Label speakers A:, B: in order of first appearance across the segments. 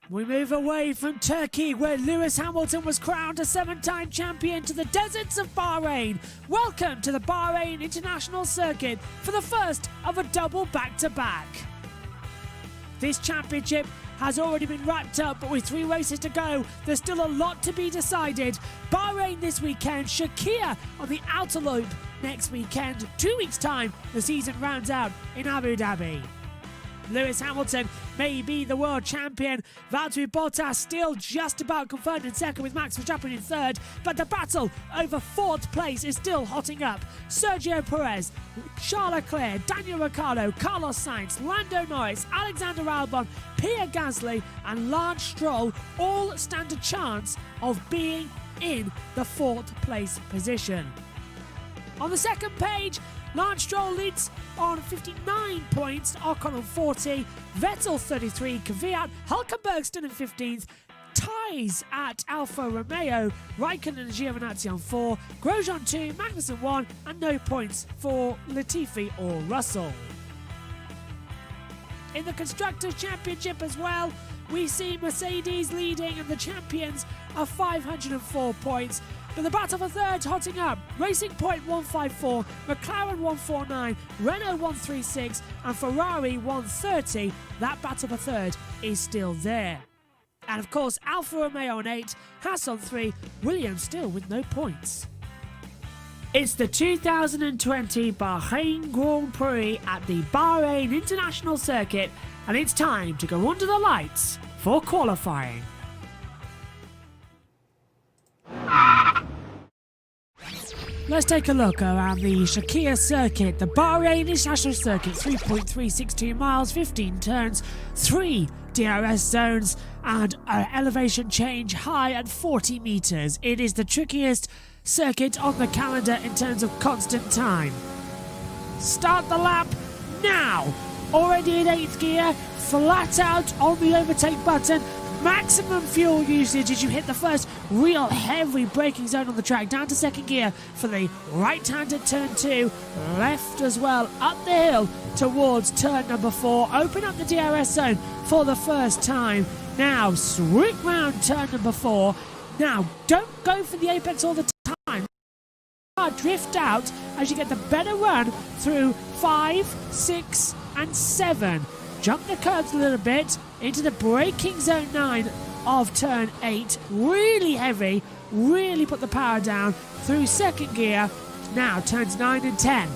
A: We move away from Turkey, where Lewis Hamilton was crowned a 7-time champion, to the deserts of Bahrain. Welcome to the Bahrain International Circuit for the first of a double back-to-back. This championship has already been wrapped up, but with 3 races to go, there's still a lot to be decided. Bahrain this weekend, Shakir on the outer loop next weekend. 2 weeks' time, the season rounds out in Abu Dhabi. Lewis Hamilton may be the world champion. Valtteri Bottas still just about confirmed in second, with Max Verstappen in third, but the battle over 4th place is still hotting up. Sergio Perez, Charles Leclerc, Daniel Ricciardo, Carlos Sainz, Lando Norris, Alexander Albon, Pierre Gasly and Lance Stroll all stand a chance of being in the 4th place position. On the second page, Lance Stroll leads on 59 points, Ocon on 40, Vettel 33, Kvyat, Hülkenberg still in 15th, ties at Alfa Romeo, Raikkonen and Giovinazzi on 4, Grosjean 2, Magnussen 1, and no points for Latifi or Russell. In the Constructors' Championship as well, we see Mercedes leading and the champions are 504 points. But the battle for third's hotting up. Racing Point 154, McLaren 149, Renault 136 and Ferrari 130. That battle for third is still there. And of course, Alfa Romeo on 8, Haas on 3, Williams still with no points. It's the 2020 Bahrain Grand Prix at the Bahrain International Circuit, and it's time to go under the lights for qualifying. Let's take a look around the Shakir circuit, the Bahrain International Circuit, 3.362 miles, 15 turns, 3 DRS zones and an elevation change high at 40 metres. It is the trickiest circuit on the calendar in terms of constant time. Start the lap now! Already in 8th gear, flat out on the overtake button. Maximum fuel usage as you hit the first real heavy braking zone on the track. Down to 2nd gear for the right-handed turn 2. Left as well, up the hill towards turn number 4. Open up the DRS zone for the first time. Now swoop round turn number 4. Now don't go for the apex all the time. Drift out as you get the better run through 5, 6 and 7. Jump the curves a little bit into the braking zone 9 of turn 8. Really heavy, really put the power down through 2nd gear. Now turns 9 and 10.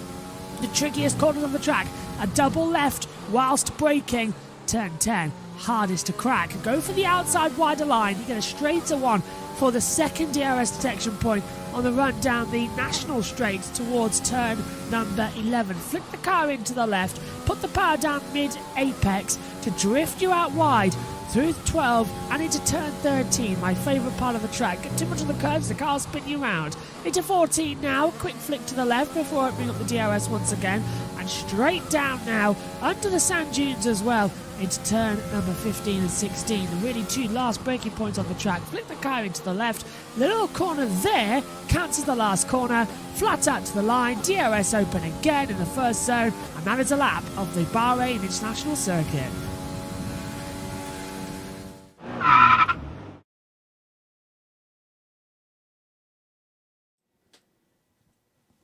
A: The trickiest corners on the track. A double left whilst braking. Turn 10, hardest to crack. Go for the outside wider line. You get a straighter one for the 2nd DRS detection point on the run down the national straights towards turn number 11. Flick the car into the left, put the power down mid-apex to drift you out wide through 12 and into turn 13, my favourite part of the track. Get too much of the curves, the car will spin you round. Into 14 now, quick flick to the left before opening up the DRS once again, and straight down now, under the sand dunes as well, into turn number 15 and 16. The really 2 last braking points on the track. Flick the car into the left, the little corner there counts as the last corner, flat out to the line, DRS open again in the first zone, and that is a lap of the Bahrain International Circuit.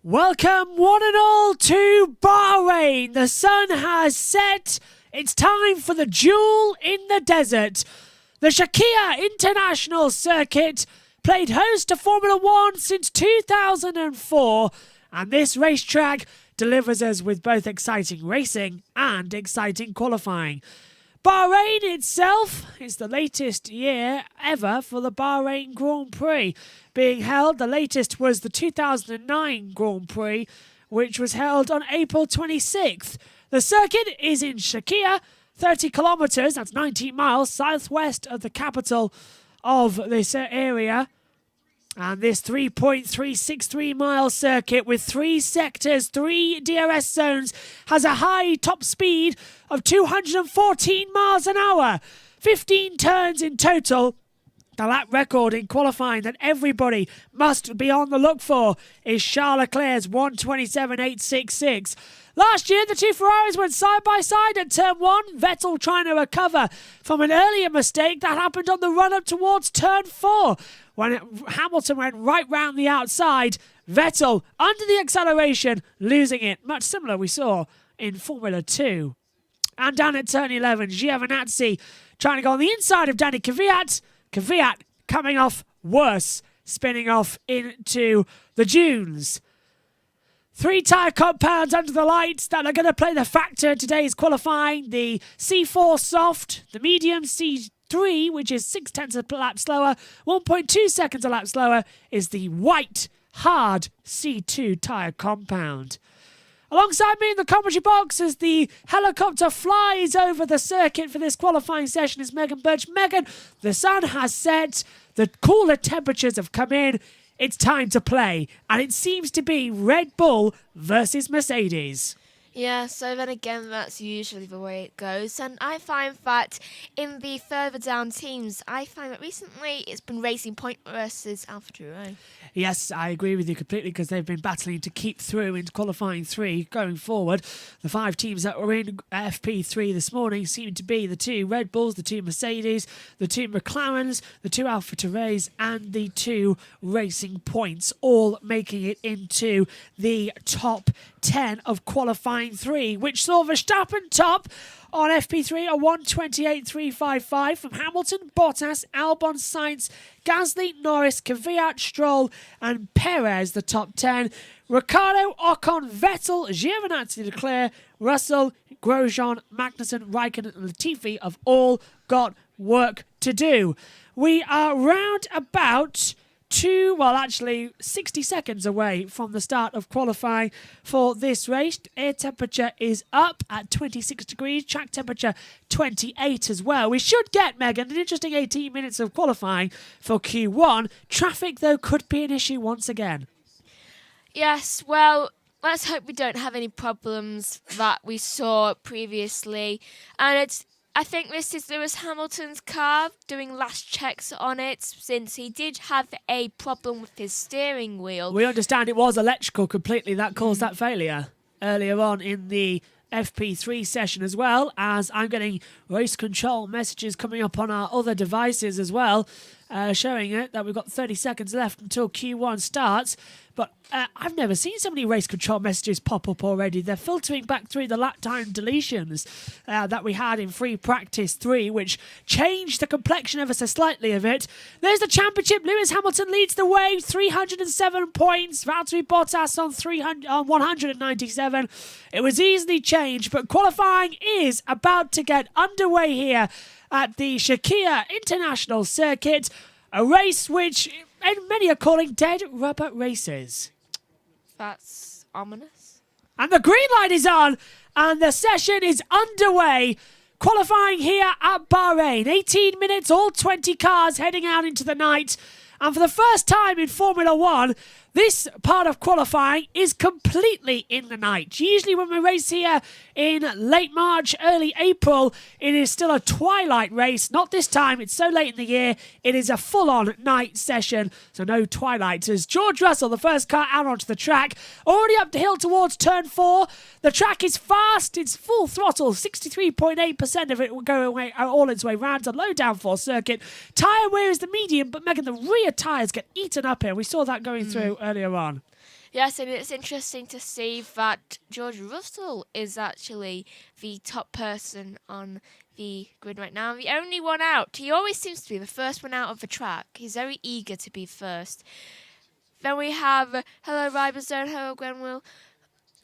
A: Welcome one and all to Bahrain. The sun has set. It's time for the duel in the desert. The Shakir International Circuit played host to Formula One since 2004, and this racetrack delivers us with both exciting racing and exciting qualifying. Bahrain itself is the latest year ever for the Bahrain Grand Prix being held. The latest was the 2009 Grand Prix, which was held on April 26th. The circuit is in Shakir, 30 kilometres, that's 19 miles, southwest of the capital of this area. And this 3.363 mile circuit with 3 sectors, 3 DRS zones, has a high top speed of 214 miles an hour. 15 turns in total. The lap record in qualifying that everybody must be on the look for is Charles Leclerc's 1:27.866. Last year, the two Ferraris went side by side at turn 1. Vettel trying to recover from an earlier mistake that happened on the run-up towards turn 4. When Hamilton went right round the outside, Vettel, under the acceleration, losing it. Much similar we saw in Formula 2. And down at turn 11, Giovinazzi trying to go on the inside of Danny Kvyat. Kvyat coming off worse, spinning off into the dunes. 3 tyre compounds under the lights that are going to play the factor in today's qualifying. The C4 soft, the medium C3, which is 0.6 of a lap slower, 1.2 seconds a lap slower, is the white, hard C2 tyre compound. Alongside me in the commentary box as the helicopter flies over the circuit for this qualifying session is Megan Birch. Megan, the sun has set, the cooler temperatures have come in. It's time to play, and it seems to be Red Bull versus Mercedes.
B: Yeah, so then again, that's usually the way it goes. And I find that in the further down teams, I find that recently it's been Racing Point versus AlphaTauri.
A: Yes, I agree with you completely because they've been battling to keep through into qualifying 3 going forward. The 5 teams that were in FP3 this morning seem to be the 2 Red Bulls, the 2 Mercedes, the 2 McLarens, the 2 AlphaTauris and the 2 Racing Points, all making it into the top 10 of qualifying 3, which saw Verstappen top on FP3 a 1:28.355 from Hamilton, Bottas, Albon, Sainz, Gasly, Norris, Kvyat, Stroll and Perez, the top 10. Ricciardo, Ocon, Vettel, Giovinazzi, Leclerc, Russell, Grosjean, Magnussen, Raikkonen and Latifi have all got work to do. We are round about 60 seconds away from the start of qualifying for this race. Air temperature is up at 26 degrees, track temperature 28 as well. We should get, Megan, an interesting 18 minutes of qualifying for Q1. Traffic, though, could be an issue once again.
B: Yes, well, let's hope we don't have any problems that we saw previously. And I think this is Lewis Hamilton's car, doing last checks on it since he did have a problem with his steering wheel.
A: We understand it was electrical completely that caused that failure earlier on in the FP3 session as well, as I'm getting race control messages coming up on our other devices as well, showing it that we've got 30 seconds left until Q1 starts. But I've never seen so many race control messages pop up already. They're filtering back through the lap time deletions that we had in free practice 3, which changed the complexion ever so slightly of it. There's the championship. Lewis Hamilton leads the way, 307 points. Valtteri Bottas on 197. It was easily changed, but qualifying is about to get underway here at the Shakir International Circuit, a race which many are calling dead rubber races.
B: That's ominous.
A: And the green light is on, and the session is underway. Qualifying here at Bahrain. 18 minutes, all 20 cars heading out into the night. And for the first time in Formula 1, this part of qualifying is completely in the night. Usually when we race here in late March, early April, it is still a twilight race. Not this time, it's so late in the year, it is a full-on night session, so no twilight. As George Russell, the first car out onto the track, already up the hill towards turn 4. The track is fast, it's full throttle, 63.8% of it will go away, all its way round. It's a low downforce circuit. Tyre wear is the medium, but Megan, the rear tyres get eaten up here. We saw that going through earlier on.
B: Yes, and it's interesting to see that George Russell is actually the top person on the grid right now. The only one out. He always seems to be the first one out of the track. He's very eager to be first. Then we have hello Ribazone, hello Gwenwill.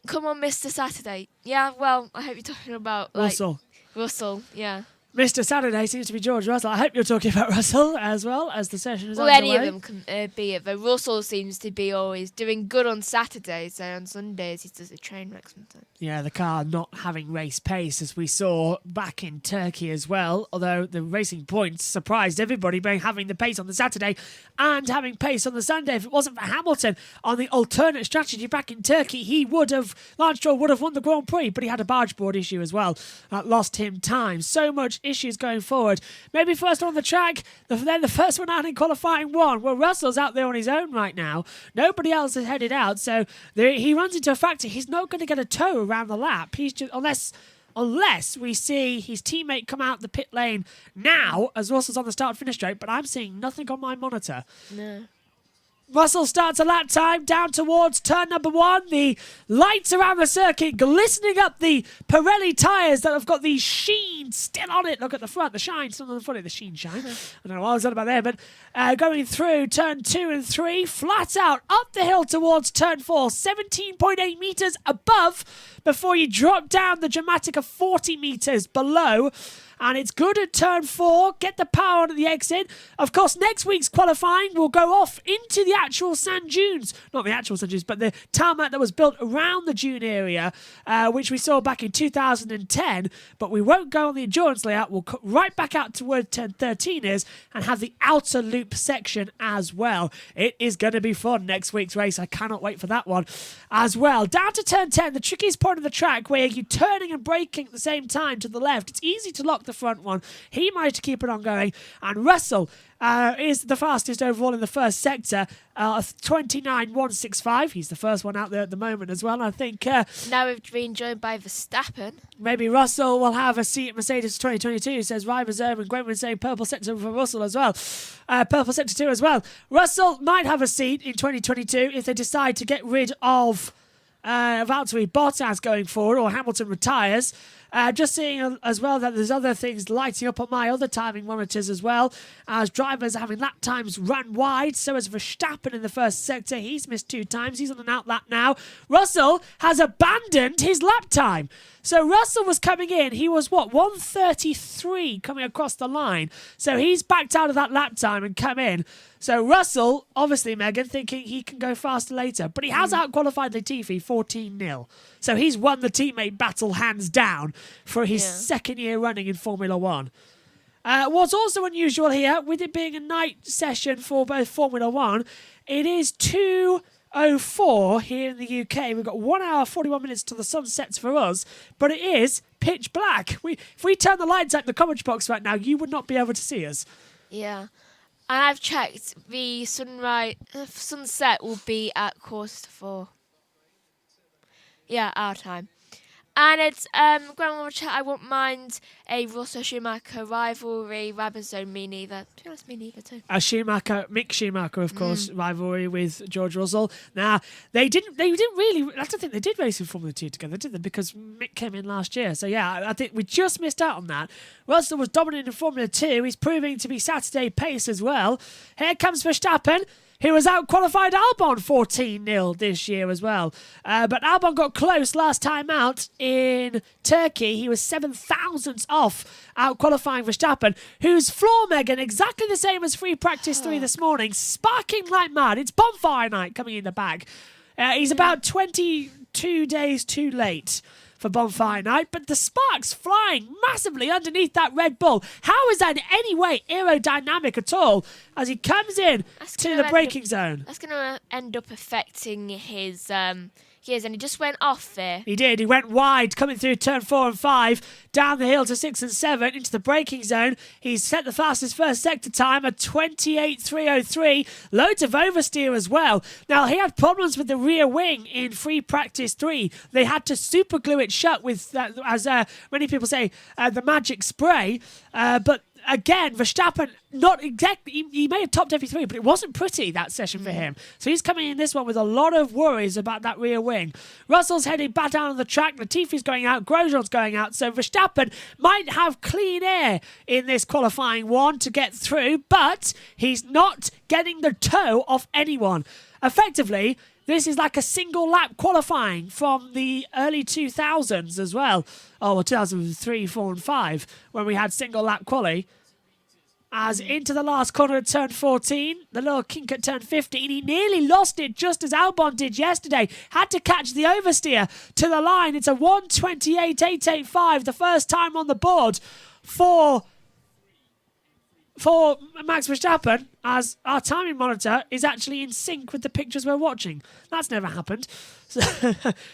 B: Come on, Mr. Saturday. Yeah, well, I hope you're talking about
A: Russell.
B: Russell, yeah.
A: Mr. Saturday seems to be George Russell. I hope you're talking about Russell as well as the session is
B: well,
A: underway.
B: any of them can be it. But Russell seems to be always doing good on Saturdays, and on Sundays he does a train wreck sometimes.
A: Yeah, the car not having race pace as we saw back in Turkey as well, although the Racing Points surprised everybody by having the pace on the Saturday and having pace on the Sunday. If it wasn't for Hamilton on the alternate strategy back in Turkey, Lance Stroll would have won the Grand Prix, but he had a barge board issue as well. That lost him time. So much issues going forward. Maybe first on the track, then the first one out in qualifying one. Well, Russell's out there on his own right now. Nobody else is headed out, so he runs into a factor. He's not going to get a tow around the lap. He's just unless we see his teammate come out the pit lane now as Russell's on the start-finish straight, but I'm seeing nothing on my monitor.
B: No.
A: Russell starts a lap time down towards turn number 1. The lights around the circuit glistening up the Pirelli tyres that have got the sheen still on it. Look at the front, the shine still on the front, the sheen shine. I don't know what I was on about there, but going through turn 2 and 3, flat out up the hill towards turn 4, 17.8 metres above before you drop down the dramatic of 40 metres below. And it's good at turn 4. Get the power on at the exit. Of course, next week's qualifying will go off into the actual sand dunes. Not the actual sand dunes, but the tarmac that was built around the dune area, which we saw back in 2010. But we won't go on the endurance layout. We'll cut right back out to where turn 13 is and have the outer loop section as well. It is going to be fun next week's race. I cannot wait for that one as well. Down to turn 10, the trickiest point of the track where you're turning and braking at the same time to the left. It's easy to lock the front one. He managed to keep it on going, and Russell is the fastest overall in the first sector, 29.165. He's the first one out there at the moment as well. I think
B: now we've been joined by Verstappen.
A: Maybe Russell will have a seat at Mercedes 2022, says Ryan and Gwenwyn saying purple sector for Russell as well. Purple sector 2 as well. Russell might have a seat in 2022 if they decide to get rid of Valtteri Bottas going forward, or Hamilton retires. Just seeing as well that there's other things lighting up on my other timing monitors as well, as drivers are having lap times run wide. So is Verstappen in the first sector. He's missed 2 times. He's on an out lap now. Russell has abandoned his lap time. So Russell was coming in. He was, 1:33 coming across the line. So he's backed out of that lap time and come in. So Russell, obviously, Megan, thinking he can go faster later. But he has out-qualified Latifi 14-0. So he's won the teammate battle hands down for his second year running in Formula One. What's also unusual here, with it being a night session for both Formula One, it is 2:04 here in the UK. We've got 1 hour, 41 minutes till the sun sets for us, but it is pitch black. If we turn the lights out in the commentary box right now, you would not be able to see us.
B: Yeah. And I've checked, the sunset will be at 3:45. Yeah, our time. And it's, Grandma Chat, I won't mind a Russell Schumacher rivalry. Rabbits don't me neither. To be honest, me neither too.
A: Mick Schumacher, of course, rivalry with George Russell. Now, they didn't really, I don't think they did race in Formula 2 together, did they? Because Mick came in last year. So yeah, I think we just missed out on that. Russell was dominant in Formula 2. He's proving to be Saturday pace as well. Here comes Verstappen. He was out-qualified Albon 14-0 this year as well. But Albon got close last time out in Turkey. He was 7 thousandths off out-qualifying Verstappen, whose floor, Megan, exactly the same as free practice 3 this morning, sparking like mad. It's bonfire night coming in the bag. He's about 22 days too late for bonfire night, but the sparks flying massively underneath that Red Bull. How is that in any way aerodynamic at all as he comes in to the braking zone?
B: That's going to end up affecting his gears, and he just went off there.
A: He did. He went wide, coming through turn 4 and 5, down the hill to 6 and 7, into the braking zone. He's set the fastest first sector time at 28.303. Loads of oversteer as well. Now, he had problems with the rear wing in free practice 3. They had to super glue it shut with, as many people say, the magic spray. But again, Verstappen, not exactly, he may have topped every 3, but it wasn't pretty, that session for him. So he's coming in this one with a lot of worries about that rear wing. Russell's heading back down on the track. Latifi's going out. Grosjean's going out. So Verstappen might have clean air in this qualifying one to get through, but he's not getting the toe off anyone. Effectively, this is like a single lap qualifying from the early 2000s as well. 2003, 4 and 5, when we had single lap quali. As into the last corner at turn 14, the little kink at turn 15, he nearly lost it just as Albon did yesterday. Had to catch the oversteer to the line. It's a 1:28.885, the first time on the board for for Max Verstappen, as our timing monitor is actually in sync with the pictures we're watching. That's never happened.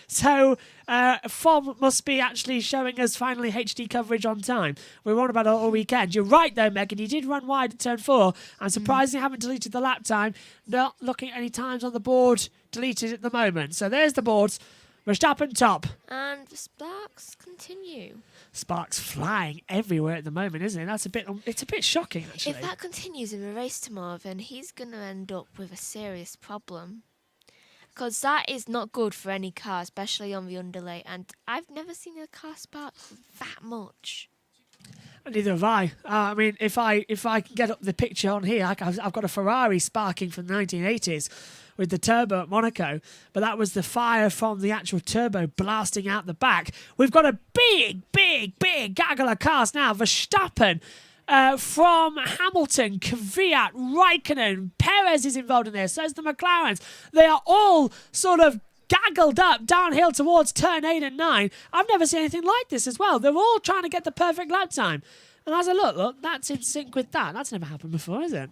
A: So FOM must be actually showing us finally HD coverage on time. We were on about it all weekend. You're right though, Megan. He did run wide at turn 4. I'm surprised they haven't deleted the lap time. Not looking at any times on the board deleted at the moment. So there's the boards. Verstappen top.
B: And the sparks continue.
A: Sparks flying everywhere at the moment, isn't it? It's a bit shocking, actually.
B: If that continues in the race tomorrow, then he's going to end up with a serious problem. Because that is not good for any car, especially on the underlay. And I've never seen a car spark that much.
A: Neither have I. I mean, if I can get up the picture on here, I've got a Ferrari sparking from the 1980s with the turbo at Monaco, but that was the fire from the actual turbo blasting out the back. We've got a big gaggle of cars now. Verstappen from Hamilton, Kvyat, Raikkonen, Perez is involved in this. So's the McLarens. They are all sort of gaggled up downhill towards turn 8 and 9. I've never seen anything like this as well. They're all trying to get the perfect lap time. And as I look, that's in sync with that. That's never happened before, is it?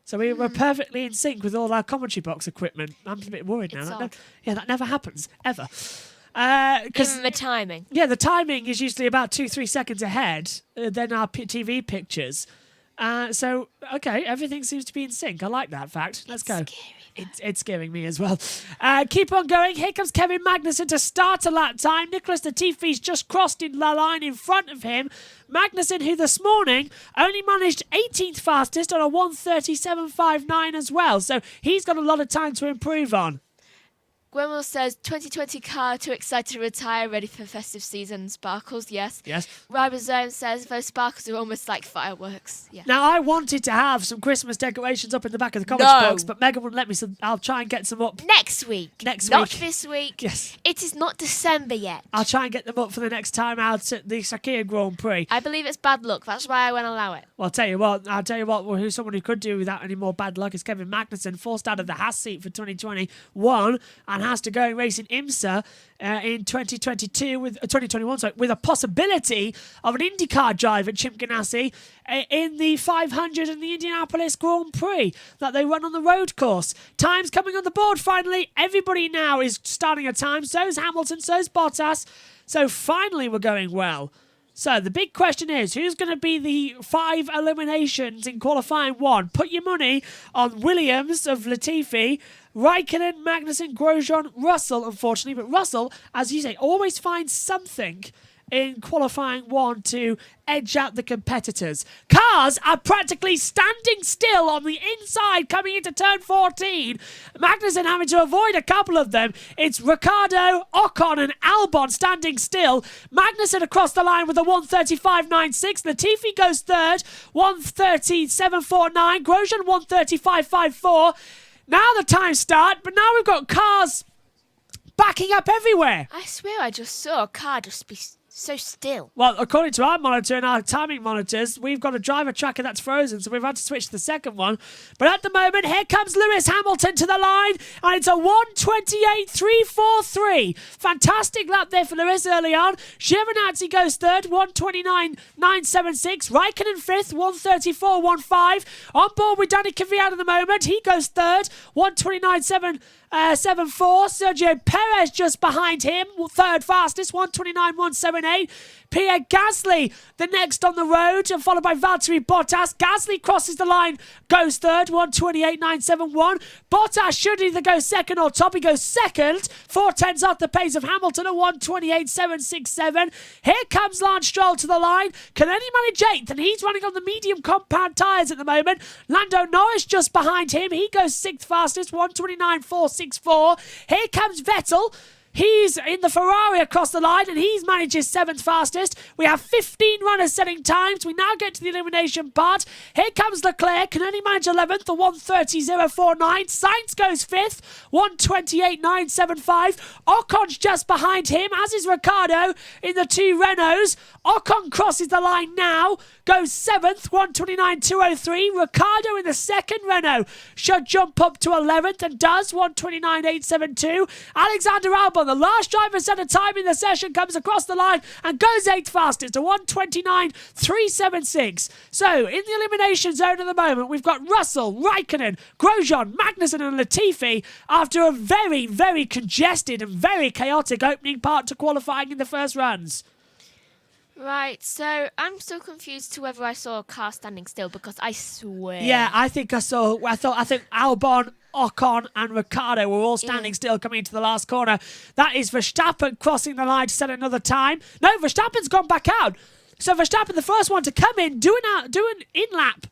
A: So we were perfectly in sync with all our commentary box equipment. I'm a bit worried now. That never happens, ever.
B: Even the timing.
A: Yeah, the timing is usually about 2-3 seconds ahead than our TV pictures. So, okay, everything seems to be in sync. I like that fact. Let's go.
B: Scary.
A: It's scaring me as well. Keep on going. Here comes Kevin Magnussen to start a lap time. Nicholas Latifi's just crossed in the line in front of him. Magnussen, who this morning only managed 18th fastest on a 1:37.59 as well. So he's got a lot of time to improve on.
B: Gwenwell says 2020 car too excited to retire, ready for festive season. Sparkles, yes.
A: Yes.
B: Ribosome says those sparkles are almost like fireworks. Yeah.
A: Now, I wanted to have some Christmas decorations up in the back of the commentary box, but Megan wouldn't let me, so I'll try and get some up.
B: Next week. Not this week.
A: Yes.
B: It is not December yet.
A: I'll try and get them up for the next time out at the Sakhir Grand Prix.
B: I believe it's bad luck. That's why I won't allow it.
A: Well, I'll tell you what, who's someone who could do without any more bad luck is Kevin Magnussen, forced out of the Haas seat for 2021 and has to go and race in IMSA in 2021, with a possibility of an IndyCar drive at Chip Ganassi in the 500 and the Indianapolis Grand Prix that they run on the road course. Times coming on the board finally. Everybody now is starting a time. So's Hamilton, so's Bottas. So finally we're going well. So the big question is, who's going to be the 5 eliminations in qualifying 1? Put your money on Williams of Latifi, Raikkonen, Magnussen, Grosjean, Russell, unfortunately. But Russell, as you say, always finds something in qualifying 1 to edge out the competitors. Cars are practically standing still on the inside coming into turn 14. Magnussen having to avoid a couple of them. It's Ricciardo, Ocon and Albon standing still. Magnussen across the line with a 1:35.96. Latifi goes third, 1:37.49. Grosjean 1:35.54. Now the times start, but now we've got cars backing up everywhere.
B: I swear I just saw a car just be so still.
A: Well, according to our monitor and our timing monitors, we've got a driver tracker that's frozen, so we've had to switch to the second one. But at the moment, here comes Lewis Hamilton to the line, and it's a 1:28.343. Fantastic lap there for Lewis early on. Giovinazzi goes third, 1:29.976. Raikkonen fifth, 1:34.15. On board with Danny Kvyat at the moment. He goes third, 1:29.774. Sergio Perez just behind him, third fastest, 1:29.178. Pierre Gasly, the next on the road, followed by Valtteri Bottas. Gasly crosses the line, goes third, 1:28.971. Bottas should either go second or top. He goes second, 4/10 off the pace of Hamilton at 1:28.767. Here comes Lance Stroll to the line. Can only manage 8th, and he's running on the medium compound tyres at the moment. Lando Norris just behind him. He goes 6th fastest, 1:29.464. Here comes Vettel. He's in the Ferrari across the line, and he's managed his 7th fastest. We have 15 runners setting times. We now get to the elimination part. Here comes Leclerc, can only manage 11th, the 1:30.049. Sainz goes 5th, 1:28.975. Ocon's just behind him, as is Ricciardo in the 2 Renaults. Ocon crosses the line now, goes 7th, 1:29.203. Ricciardo in the 2nd Renault should jump up to 11th and does, 1:29.872. Alexander Albon Albon, the last driver set a time in the session, comes across the line and goes 8th fastest to 1:29.376. So, in the elimination zone at the moment, we've got Russell, Raikkonen, Grosjean, Magnussen and Latifi after a very, very congested and very chaotic opening part to qualifying in the first runs.
B: Right, so I'm still confused to whether I saw a car standing still because I swear.
A: Yeah, I think Albon, Ocon and Ricciardo were all standing still coming into the last corner. That is Verstappen crossing the line to set another time. No, Verstappen's gone back out. So Verstappen, the first one to come in, do an in-lap,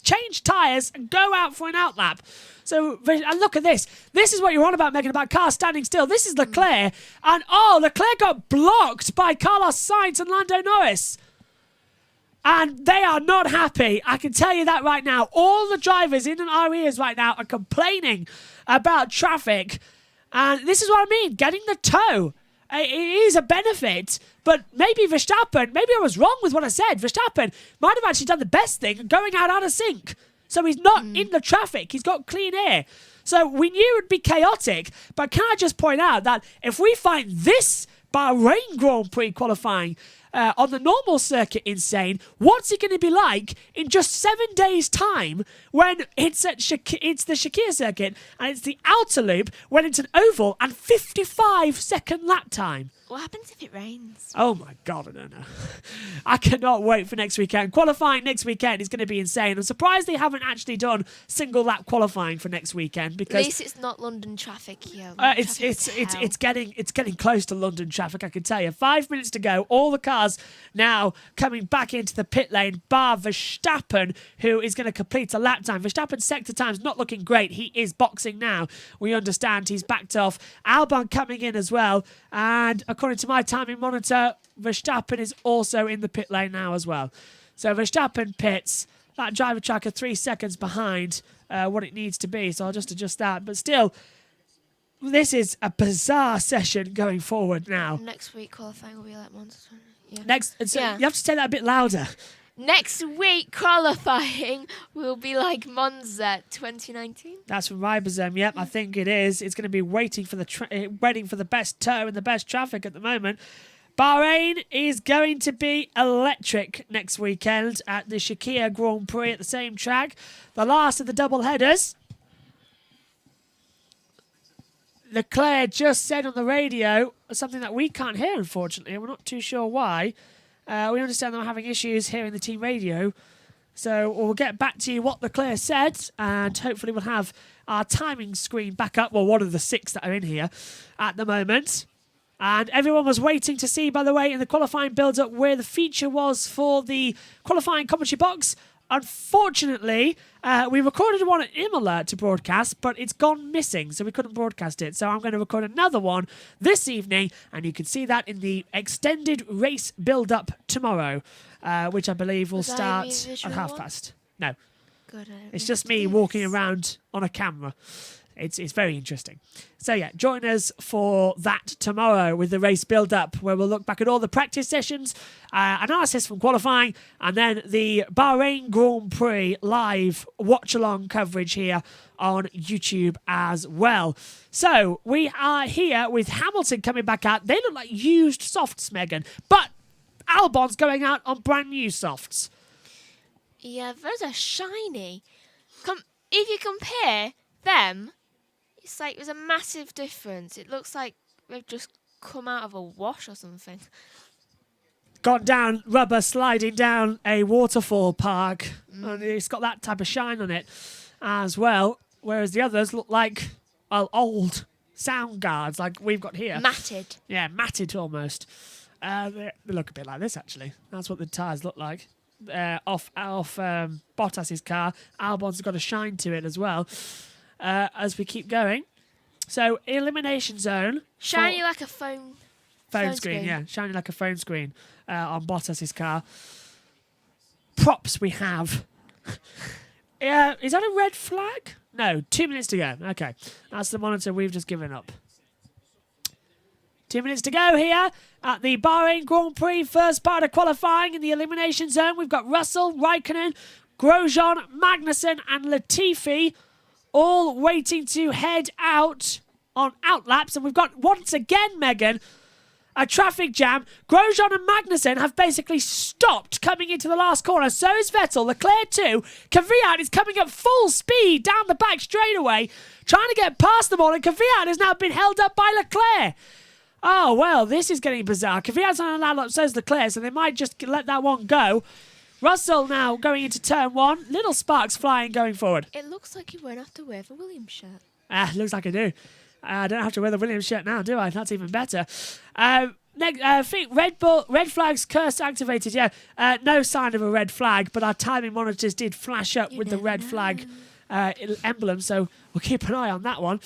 A: change tyres and go out for an out-lap. So, and look at this. This is what you're on about, Megan, about cars standing still. This is Leclerc. And, Leclerc got blocked by Carlos Sainz and Lando Norris. And they are not happy. I can tell you that right now. All the drivers in our ears right now are complaining about traffic. And this is what I mean. Getting the tow. It is a benefit. But maybe Verstappen, maybe I was wrong with what I said. Verstappen might have actually done the best thing, going out of sync. So he's not in the traffic. He's got clean air. So we knew it would be chaotic. But can I just point out that if we find this Bahrain Grand Prix qualifying on the normal circuit insane, what's it going to be like in just 7 days' time when it's the Shakir circuit and it's the outer loop when it's an oval and 55-second lap time?
B: What happens if it rains?
A: Oh my God, I don't know. I cannot wait for next weekend. Qualifying next weekend is going to be insane. I'm surprised they haven't actually done single lap qualifying for next weekend because
B: at least it's not London traffic here.
A: It's getting close to London traffic, I can tell you. 5 minutes to go. All the cars now coming back into the pit lane, bar Verstappen, who is going to complete a lap time. Verstappen's sector time's not looking great. He is boxing now. We understand he's backed off. Albon coming in as well, and according to my timing monitor, Verstappen is also in the pit lane now as well. So Verstappen pits. That driver tracker 3 seconds behind what it needs to be. So I'll just adjust that. But still, this is a bizarre session going forward now.
B: Next week qualifying will be like Monza. Yeah.
A: You have to say that a bit louder.
B: Next week qualifying will be like Monza 2019.
A: That's from Ribosome. Yep, I think it is. It's going to be waiting for the best tow and the best traffic at the moment. Bahrain is going to be electric next weekend at the Shakir Grand Prix at the same track. The last of the double headers. Leclerc just said on the radio something that we can't hear, unfortunately. We're not too sure why. We understand they're having issues hearing the team radio. So we'll get back to you what Leclerc said, and hopefully we'll have our timing screen back up. Well, one of the 6 that are in here at the moment. And everyone was waiting to see, by the way, in the qualifying build-up where the feature was for the qualifying commentary box. Unfortunately, we recorded one at Imola to broadcast, but it's gone missing, so we couldn't broadcast it. So I'm going to record another one this evening, and you can see that in the extended race build-up tomorrow, which I believe will start at 1:30. No,
B: Good,
A: it's just me walking around on a camera. It's very interesting. So yeah, join us for that tomorrow with the race build-up, where we'll look back at all the practice sessions, analysis from qualifying, and then the Bahrain Grand Prix live watch-along coverage here on YouTube as well. So we are here with Hamilton coming back out. They look like used softs, Megan, but Albon's going out on brand new softs.
B: Yeah, those are shiny. If you compare them, it's like there's a massive difference. It looks like they've just come out of a wash or something.
A: Gone down, rubber sliding down a waterfall park. And it's got that type of shine on it as well. Whereas the others look like, well, old sound guards like we've got here.
B: Matted.
A: Yeah, matted almost. They look a bit like this, actually. That's what the tyres look like. Off Bottas's car. Albon's got a shine to it as well. As we keep going. So, elimination zone.
B: Shiny like a phone
A: screen, yeah. Shiny like a phone screen on Bottas's car. Props we have. Is that a red flag? No, 2 minutes to go. Okay. That's the monitor we've just given up. 2 minutes to go here at the Bahrain Grand Prix. First part of qualifying in the elimination zone. We've got Russell, Raikkonen, Grosjean, Magnussen and Latifi all waiting to head out on outlaps, and we've got, once again, Megan, a traffic jam. Grosjean and Magnussen have basically stopped coming into the last corner. So is Vettel. Leclerc too. Kvyat is coming at full speed down the back straightaway, trying to get past them all, and Kvyat has now been held up by Leclerc. Oh, well, this is getting bizarre. Kvyat's on an outlet, so is Leclerc, so they might just let that one go. Russell now going into turn 1. Little sparks flying going forward.
B: It looks like he won't have to wear the Williams shirt.
A: Looks like I do. I don't have to wear the Williams shirt now, do I? That's even better. Next, I think red flag's curse activated. Yeah, no sign of a red flag, but our timing monitors did flash up with the red flag emblem, so we'll keep an eye on that one.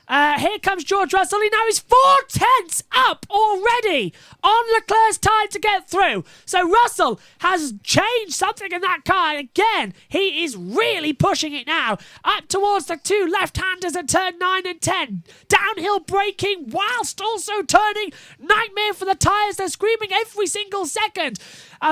A: Here comes George Russell. He now is 4/10 up already on Leclerc's time to get through. So Russell has changed something in that car again. He is really pushing it now up towards the two left-handers at turn 9 and 10. Downhill braking whilst also turning. Nightmare for the tyres. They're screaming every single second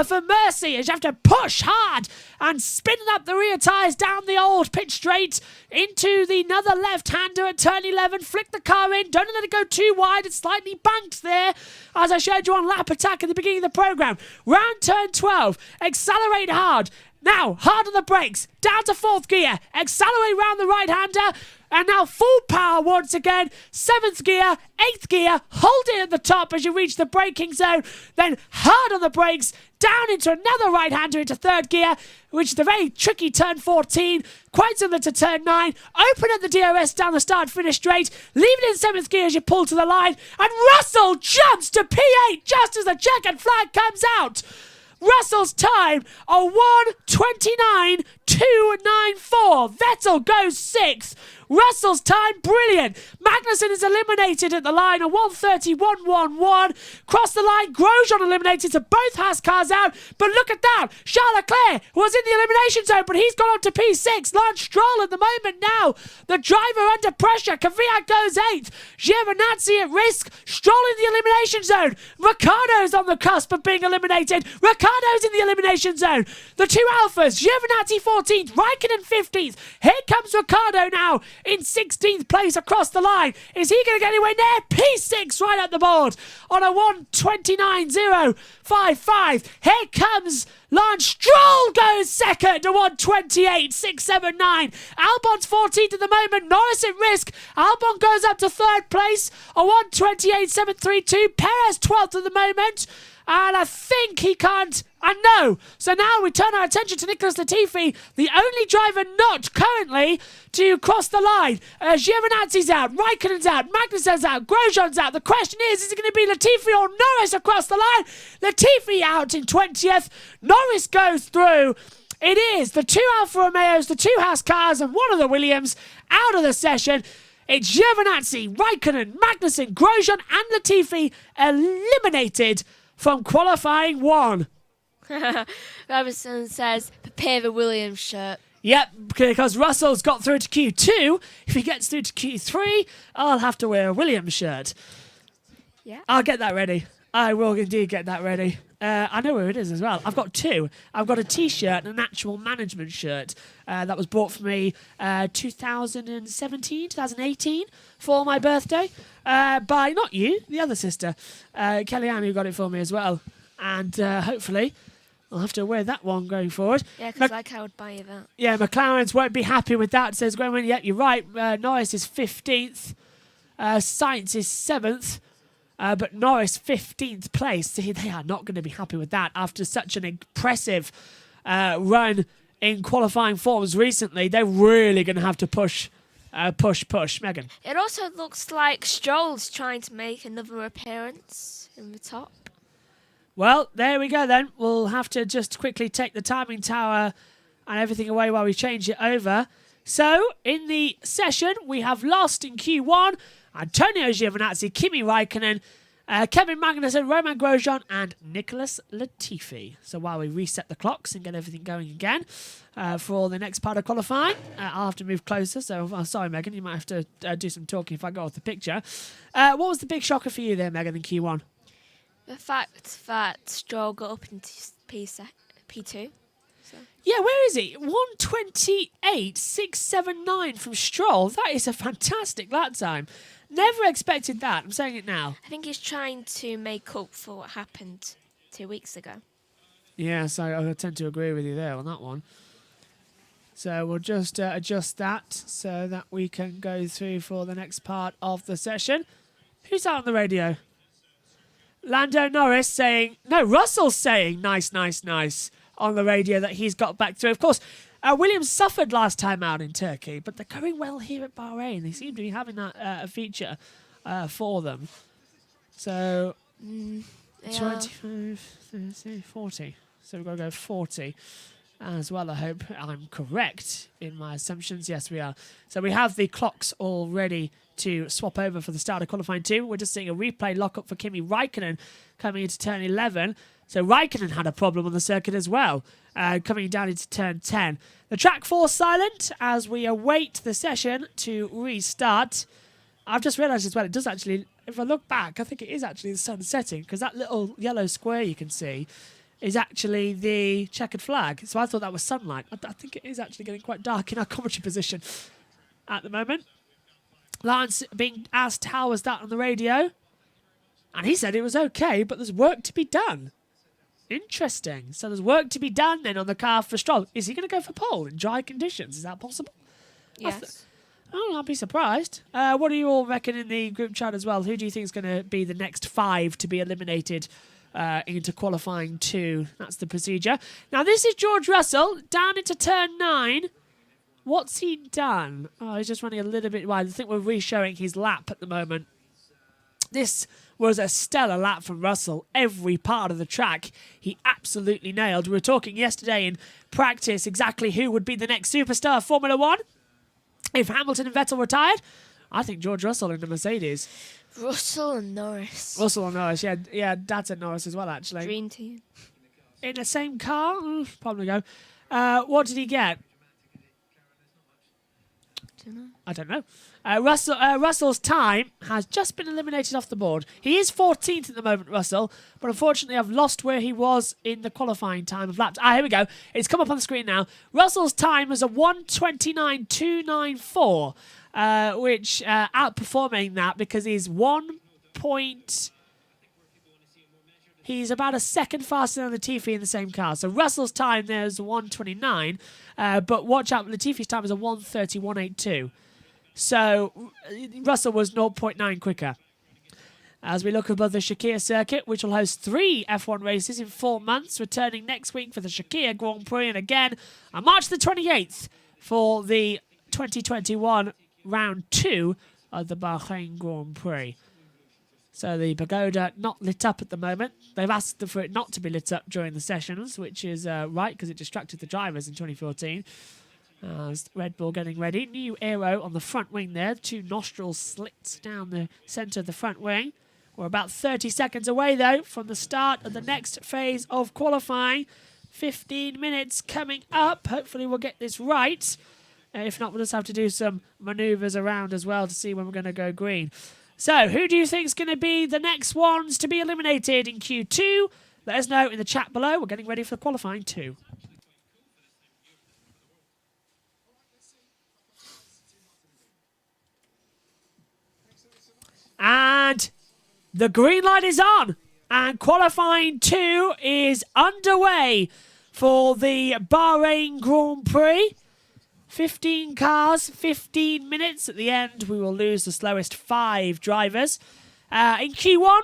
A: for mercy as you have to push hard and spinning up the rear tyres down the old pitch straight into the another left-hander at turn 11. Flick the car in. Don't let it go too wide. It's slightly banked there, as I showed you on lap attack at the beginning of the programme. Round turn 12. Accelerate hard. Now, hard on the brakes. Down to 4th gear. Accelerate round the right-hander. And now full power once again. 7th gear, 8th gear. Hold it at the top as you reach the braking zone. Then hard on the brakes. Down into another right-hander into 3rd gear, which is a very tricky turn 14. Quite similar to turn 9. Open up the DRS down the start-finish straight. Leave it in 7th gear as you pull to the line. And Russell jumps to P8 just as the checkered flag comes out. Russell's time, a 1:29.294. Vettel goes 6th. Russell's time, brilliant. Magnussen is eliminated at the line, a 1:30.111. Cross the line, Grosjean eliminated, so both Haas cars out. But look at that. Charles Leclerc was in the elimination zone, but he's gone on to P6. Lance Stroll at the moment now. The driver under pressure. Kvyat goes 8th. Giovinazzi at risk. Stroll in the elimination zone. Ricciardo's on the cusp of being eliminated. Ricciardo's in the elimination zone. The two Alphas, Giovinazzi 14th, Raikkonen 15th. Here comes Ricciardo now in 16th place across the line. Is he going to get anywhere near? P6 right up the board on a 1:29.055. Here comes Lance Stroll, goes second, a 1:28.679. Albon's 14th at the moment. Norris at risk. Albon goes up to 3rd place, a 1:28.732. Perez 12th at the moment. And I think he can't. And no. So now we turn our attention to Nicholas Latifi, the only driver not currently to cross the line. Giovinazzi's out, Raikkonen's out, Magnussen's out, Grosjean's out. The question is it going to be Latifi or Norris across the line? Latifi out in 20th. Norris goes through. It is the two Alfa Romeos, the two Haas cars, and one of the Williams out of the session. It's Giovinazzi, Raikkonen, Magnussen, Grosjean, and Latifi eliminated from qualifying 1.
B: Robinson says, prepare the Williams shirt.
A: Yep, because Russell's got through to Q2. If he gets through to Q3, I'll have to wear a Williams shirt.
B: Yeah.
A: I'll get that ready. I will indeed get that ready. I know where it is as well. I've got 2. I've got a T-shirt and an actual management shirt that was bought for me 2018 for my birthday by, not you, the other sister, Kellyanne, who got it for me as well. And hopefully I'll have to wear that one going forward.
B: Yeah, because I would buy you that.
A: Yeah, McLaren's won't be happy with that. Says, Gwen, yeah, you're right. Norris is 15th. Sainz is 7th. But Norris 15th place. See, they are not going to be happy with that after such an impressive run in qualifying forms recently. They're really going to have to push. Megan.
B: It also looks like Stroll's trying to make another appearance in the top.
A: Well, there we go then. We'll have to just quickly take the timing tower and everything away while we change it over. So, in the session, we have lost in Q1 Antonio Giovinazzi, Kimi Raikkonen, Kevin Magnussen, Romain Grosjean, and Nicholas Latifi. So while we reset the clocks and get everything going again for the next part of qualifying, I'll have to move closer. So, sorry, Megan, you might have to do some talking if I go off the picture. What was the big shocker for you there, Megan, in Q1?
B: The fact that Stroll got up into P2. So so.
A: Yeah, where is he? 1:28.679 from Stroll. That is a fantastic lap time. Never expected that. I'm saying it now.
B: I think he's trying to make up for what happened 2 weeks ago.
A: Yes, I tend to agree with you there on that one. So we'll just adjust that so that we can go through for the next part of the session. Who's out on the radio? Lando Norris saying, no, Russell's saying nice, nice, nice on the radio that he's got back through. Of course, Williams suffered last time out in Turkey, but they're going well here at Bahrain. They seem to be having that feature for them. So, 25, 30, 40. So we've got to go 40 as well. I hope I'm correct in my assumptions. Yes, we are. So we have the clocks all ready to swap over for the start of qualifying 2. We're just seeing a replay lock-up for Kimi Raikkonen coming into turn 11. So Raikkonen had a problem on the circuit as well, coming down into turn 10. The track 4 silent as we await the session to restart. I've just realised as well, it does actually, if I look back, I think it is actually the sun setting, because that little yellow square you can see is actually the checkered flag. So I thought that was sunlight. I think it is actually getting quite dark in our commentary position at the moment. Lance being asked how was that on the radio, and he said it was okay, but there's work to be done. Interesting. So there's work to be done then on the car for Stroll. Is he going to go for pole in dry conditions? Is that possible?
B: Yes.
A: I'll be surprised. What do you all reckon in the group chat as well? Who do you think is going to be the next 5 to be eliminated into qualifying 2? That's the procedure. Now this is George Russell down into turn 9. What's he done? Oh, he's just running a little bit wide. I think we're re-showing his lap at the moment. This was a stellar lap from Russell. Every part of the track he absolutely nailed. We were talking yesterday in practice exactly who would be the next superstar of Formula 1 if Hamilton and Vettel retired. I think George Russell in the Mercedes.
B: Russell and Norris.
A: Russell and Norris, yeah, Dad said Norris as well, actually.
B: Dream team.
A: In the same car? Probably go. What did he get? I don't know. Russell's time has just been eliminated off the board. He is 14th at the moment, Russell, but unfortunately I've lost where he was in the qualifying time of laps. Here we go. It's come up on the screen now. Russell's time was a 1:29.294, which outperforming that because he's He's about a second faster than Latifi in the same car. So Russell's time there is 1:29, but watch out, Latifi's time is a 1:30.182. So Russell was 0.9 quicker. As we look above the Shakir circuit, which will host 3 F1 races in 4 months, returning next week for the Shakir Grand Prix, and again on March the 28th for the 2021 round 2 of the Bahrain Grand Prix. So the pagoda not lit up at the moment. They've asked for it not to be lit up during the sessions, which is right because it distracted the drivers in 2014. Red Bull getting ready. New aero on the front wing there. 2 nostril slits down the centre of the front wing. We're about 30 seconds away, though, from the start of the next phase of qualifying. 15 minutes coming up. Hopefully we'll get this right. If not, we'll just have to do some manoeuvres around as well to see when we're going to go green. So, who do you think is going to be the next ones to be eliminated in Q2? Let us know in the chat below. We're getting ready for qualifying 2. And the green light is on. And qualifying 2 is underway for the Bahrain Grand Prix. 15 cars, 15 minutes. At the end, we will lose the slowest 5 drivers. In Q1,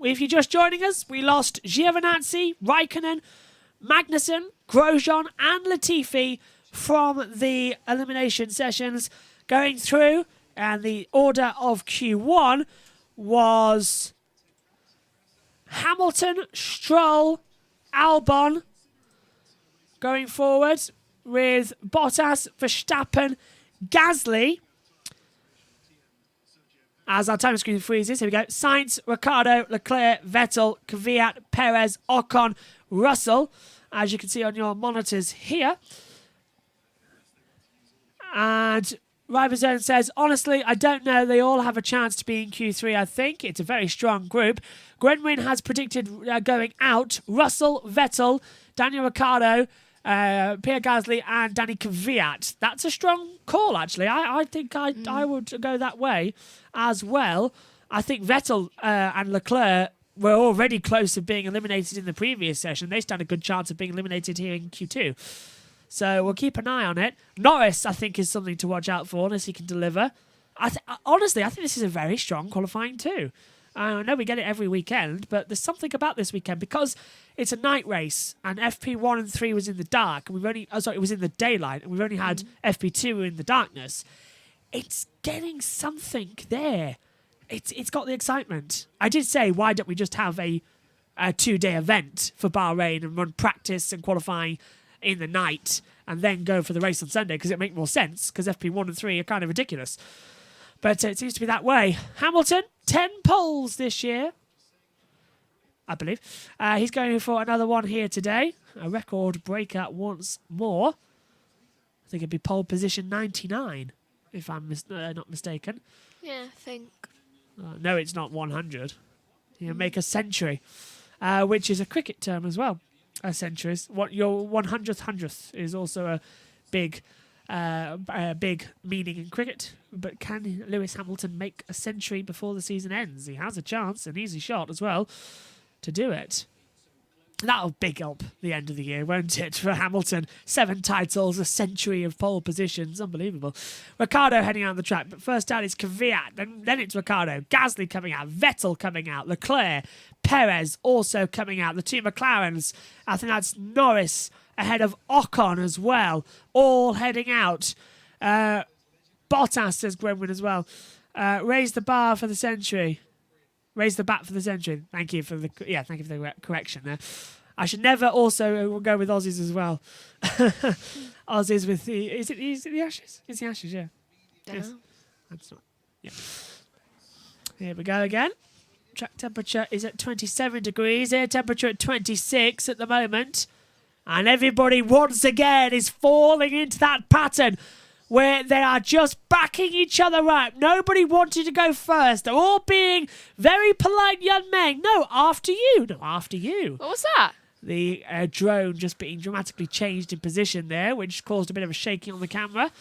A: if you're just joining us, we lost Giovinazzi, Raikkonen, Magnussen, Grosjean and Latifi from the elimination sessions going through. And the order of Q1 was Hamilton, Stroll, Albon going forward, with Bottas, Verstappen, Gasly. As our time screen freezes, here we go. Sainz, Ricciardo, Leclerc, Vettel, Kvyat, Perez, Ocon, Russell. As you can see on your monitors here. And Ribozone says, honestly, I don't know. They all have a chance to be in Q3, I think. It's a very strong group. Gwenwyn has predicted going out Russell, Vettel, Daniel Ricciardo, Pierre Gasly and Danny Kvyat. That's a strong call, actually. I think I would go that way as well. I think Vettel and Leclerc were already close to being eliminated in the previous session. They stand a good chance of being eliminated here in Q2. So we'll keep an eye on it. Norris, I think, is something to watch out for unless he can deliver. Honestly, I think this is a very strong qualifying too. I know we get it every weekend, but there's something about this weekend because it's a night race and FP1 and 3 was in the dark. And it was in the daylight, and we've only had FP2 in the darkness. It's getting something there. It's got the excitement. I did say, why don't we just have a 2-day event for Bahrain and run practice and qualifying in the night and then go for the race on Sunday, because it make more sense, because FP1 and 3 are kind of ridiculous. But it seems to be that way. Hamilton, 10 poles this year, I believe. He's going for another one here today. A record breaker once more. I think it'd be pole position 99, if I'm not mistaken.
B: Yeah, I think.
A: No, it's not 100. You make a century, which is a cricket term as well. A century is what your 100th is also a big meaning in cricket. But can Lewis Hamilton make a century before the season ends? He has a chance, an easy shot as well, to do it. That'll big up the end of the year, won't it, for Hamilton? 7 titles, a century of pole positions. Unbelievable. Ricciardo heading out the track, but first out is Kvyat, then it's Ricciardo. Gasly coming out, Vettel coming out, Leclerc, Perez also coming out. The 2 McLarens, I think that's Norris ahead of Ocon as well, all heading out. Bottas, says Gwenwyn as well. Raise the bar for the century. Raise the bat for the century. Thank you for the correction there. I should never also go with Aussies as well. Aussies with the is it the Ashes? It's the Ashes, yeah. Yes. That's not. Yeah. Here we go again. Track temperature is at 27 degrees. Air temperature at 26 at the moment. And everybody once again is falling into that pattern where they are just backing each other up. Nobody wanted to go first. They're all being very polite young men. No, after you. No, after you.
B: What was that?
A: The drone just being dramatically changed in position there, which caused a bit of a shaking on the camera.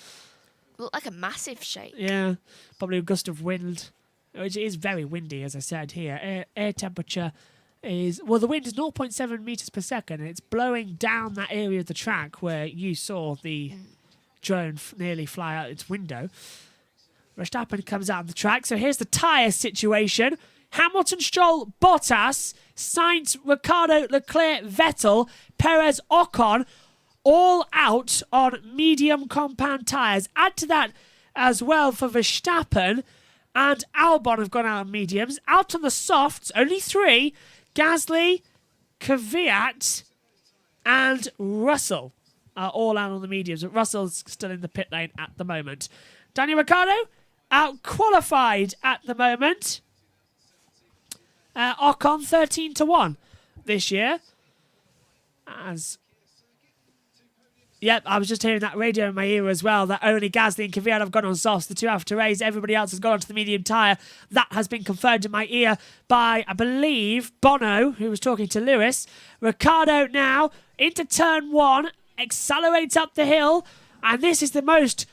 B: Looked like a massive shake.
A: Yeah, probably a gust of wind, which is very windy, as I said here. Air temperature is, well, the wind is 0.7 meters per second, and it's blowing down that area of the track where you saw the drone nearly fly out its window. Verstappen comes out of the track. So here's the tyre situation. Hamilton, Stroll, Bottas, Sainz, Ricciardo, Leclerc, Vettel, Perez, Ocon, all out on medium compound tyres. Add to that as well for Verstappen and Albon have gone out on mediums. Out on the softs, only 3. Gasly, Kvyat and Russell are all out on the mediums, but Russell's still in the pit lane at the moment. Daniel Ricciardo, out-qualified at the moment. Ocon 13-1 this year. Yep, I was just hearing that radio in my ear as well, that only Gasly and Kvyat have gone on softs. The 2 have to raise. Everybody else has gone onto the medium tyre. That has been confirmed in my ear by, I believe, Bono, who was talking to Lewis. Ricciardo now into turn 1, accelerates up the hill, and this is the most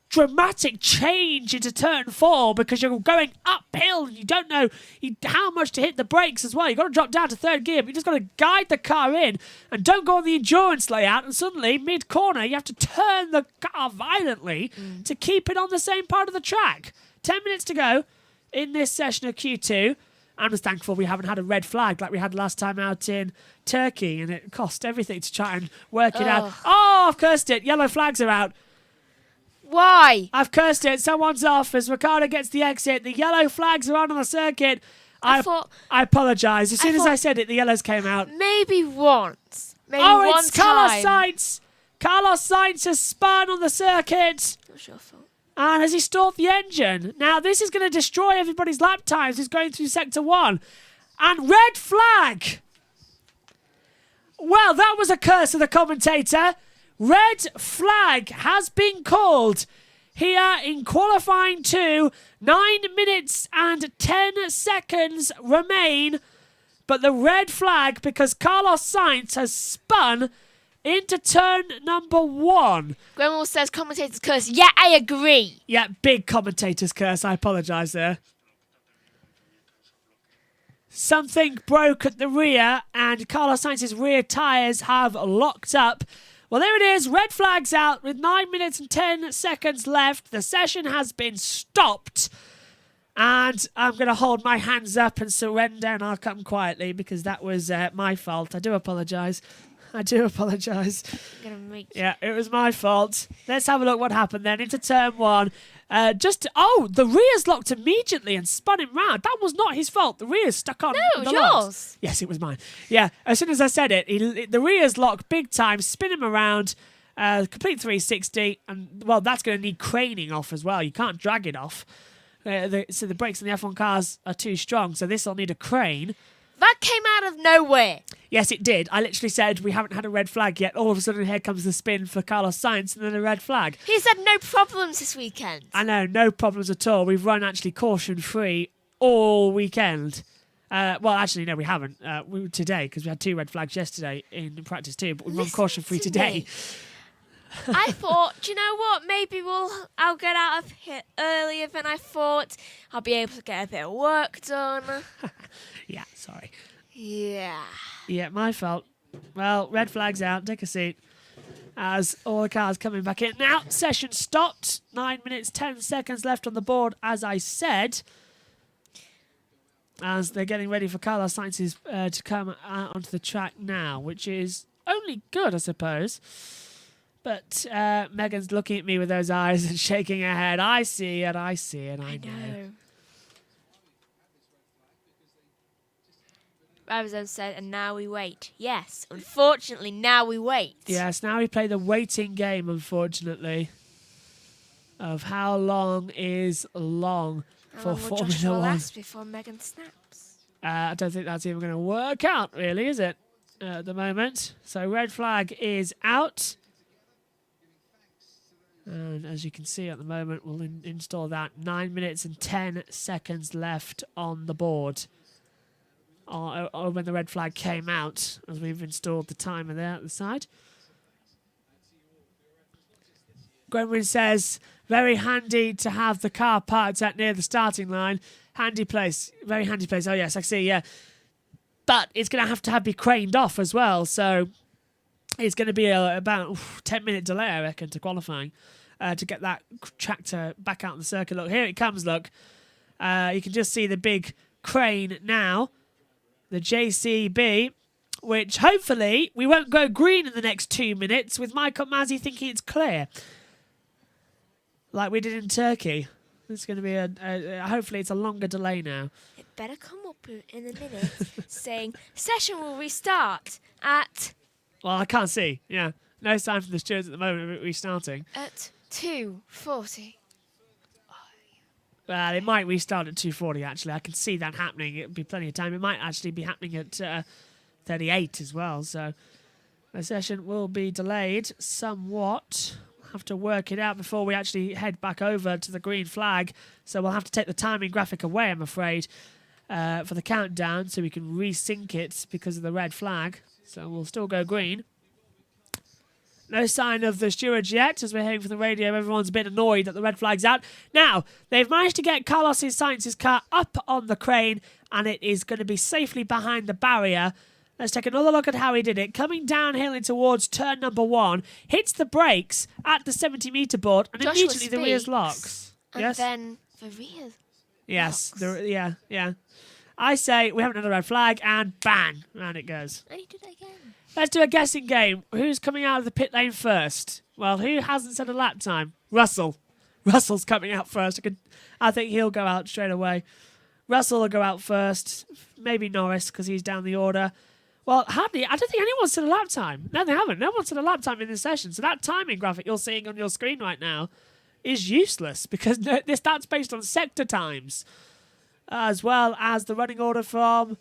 A: dramatic change into turn 4 because you're going uphill and you don't know how much to hit the brakes as well. You've got to drop down to 3rd gear, but you just got to guide the car in and don't go on the endurance layout, and suddenly mid-corner you have to turn the car violently to keep it on the same part of the track. 10 minutes to go in this session of Q2. I'm just thankful we haven't had a red flag like we had last time out in Turkey, and it cost everything to try and work it out. Oh, I've cursed it. Yellow flags are out.
B: Why?
A: I've cursed it. Someone's off as Ricciardo gets the exit. The yellow flags are on the circuit. I apologise. As soon as I said it, the yellows came out.
B: Maybe once. Maybe one
A: it's
B: time.
A: Carlos Sainz. Carlos Sainz has spun on the circuit.
B: Not your fault.
A: And has he stalled the engine? Now, this is going to destroy everybody's lap times who's going through Sector 1. And red flag! Well, that was a curse of the commentator. Red flag has been called here in qualifying 2. 9 minutes and 10 seconds remain. But the red flag, because Carlos Sainz has spun into turn number 1.
B: Grenville says commentators curse. Yeah, I agree.
A: Yeah, big commentator's curse. I apologise there. Something broke at the rear, and Carlos Sainz's rear tyres have locked up. Well, there it is. Red flag's out with 9 minutes and 10 seconds left. The session has been stopped. And I'm going to hold my hands up and surrender, and I'll come quietly because that was my fault. I do apologise. Yeah, it was my fault. Let's have a look what happened then. Into turn 1. The rear's locked immediately and spun him round. That was not his fault. The rear's stuck on.
B: No, it was
A: the locks.
B: yours.
A: Yes, it was mine. Yeah, as soon as I said it, the rear's locked big time, spin him around, complete 360, and well, that's going to need craning off as well. You can't drag it off. So the brakes on the F1 cars are too strong, so this will need a crane.
B: That came out of nowhere.
A: Yes, it did. I literally said we haven't had a red flag yet. All of a sudden, here comes the spin for Carlos Sainz and then a red flag.
B: He's had no problems this weekend.
A: I know, no problems at all. We've run actually caution-free all weekend. Well, actually, no, we haven't. Today, because we had 2 red flags yesterday in practice too, but we've run caution-free today.
B: I thought, do you know what? Maybe I'll get out of here earlier than I thought. I'll be able to get a bit of work done.
A: Yeah, sorry.
B: Yeah.
A: Yeah, my fault. Well, red flag's out. Take a seat. As all the cars coming back in. Now, session stopped. 9 minutes, 10 seconds left on the board, as I said. As they're getting ready for Carlos Sainz to come out onto the track now, which is only good, I suppose. But Megan's looking at me with those eyes and shaking her head. I see it, I know.
B: Ravizone said, and now we wait. Yes, unfortunately, now we wait.
A: Yes, now we play the waiting game, unfortunately, of how long is long for Formula 1.
B: Last before Megan snaps.
A: I don't think that's even going to work out, really, is it, at the moment? So red flag is out. And as you can see at the moment, we'll install that. 9 minutes and 10 seconds left on the board. Or when the red flag came out, as we've installed the timer there at the side. Gwenwyn says, very handy to have the car parked at near the starting line. Handy place. Very handy place. Oh, yes, I see, yeah. But it's going to have be craned off as well. So it's going to be about 10-minute delay, I reckon, to qualifying. To get that tractor back out on the circuit. Look, here it comes, look. You can just see the big crane now. The JCB, which hopefully we won't go green in the next 2 minutes with Michael Masi thinking it's clear. Like we did in Turkey. It's going to be hopefully it's a longer delay now.
B: It better come up in a minute saying session will restart at...
A: Well, I can't see. Yeah. No sign from the stewards at the moment of it restarting.
B: At 2:40.
A: Well, it might restart at 2:40, actually. I can see that happening. It'll be plenty of time. It might actually be happening at 38 as well. So the session will be delayed somewhat. We'll have to work it out before we actually head back over to the green flag. So we'll have to take the timing graphic away, I'm afraid, for the countdown so we can resync it because of the red flag. So we'll still go green. No sign of the stewards yet as we're hearing from the radio. Everyone's a bit annoyed that the red flag's out. Now, they've managed to get Carlos Sainz's car up on the crane and it is going to be safely behind the barrier. Let's take another look at how he did it. Coming downhill in towards turn number 1, hits the brakes at the 70-metre board and
B: Joshua
A: immediately the rear locks.
B: And
A: yes?
B: then the rear
A: Yes,
B: locks.
A: yeah. I say we have another red flag and bang, round it goes.
B: And he did it again.
A: Let's do a guessing game. Who's coming out of the pit lane first? Well, who hasn't set a lap time? Russell. Russell's coming out first. I think he'll go out straight away. Russell will go out first. Maybe Norris, because he's down the order. Well, hardly. I don't think anyone's set a lap time. No, they haven't. No one's set a lap time in this session. So that timing graphic you're seeing on your screen right now is useless because that's based on sector times as well as the running order from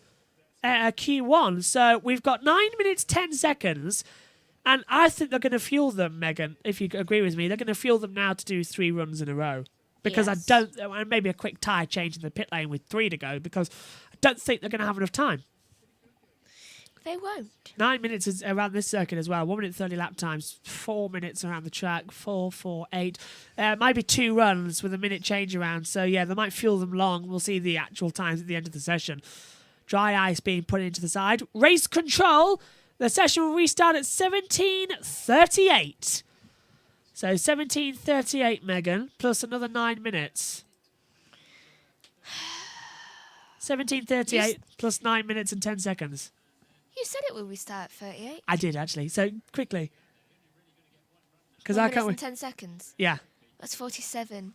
A: Q1. So we've got 9 minutes, 10 seconds. And I think they're going to fuel them, Megan, if you agree with me. They're going to fuel them now to do 3 runs in a row. Because
B: Yes.
A: and maybe a quick tyre change in the pit lane with 3 to go, because I don't think they're going to have enough time.
B: They won't.
A: 9 minutes is around this circuit as well. 1 minute 30 lap times. 4 minutes around the track. 4, 4, 8. Might be 2 runs with a minute change around. So yeah, they might fuel them long. We'll see the actual times at the end of the session. Dry ice being put into the side. Race control. The session will restart at 17:38. So 17:38, Megan, plus another 9 minutes. 17:38 plus 9 minutes and 10 seconds.
B: You said it will restart at 38.
A: I did, actually. So, quickly. Because
B: 1
A: I
B: minute
A: can't...
B: and 10 seconds.
A: Yeah.
B: That's 47 in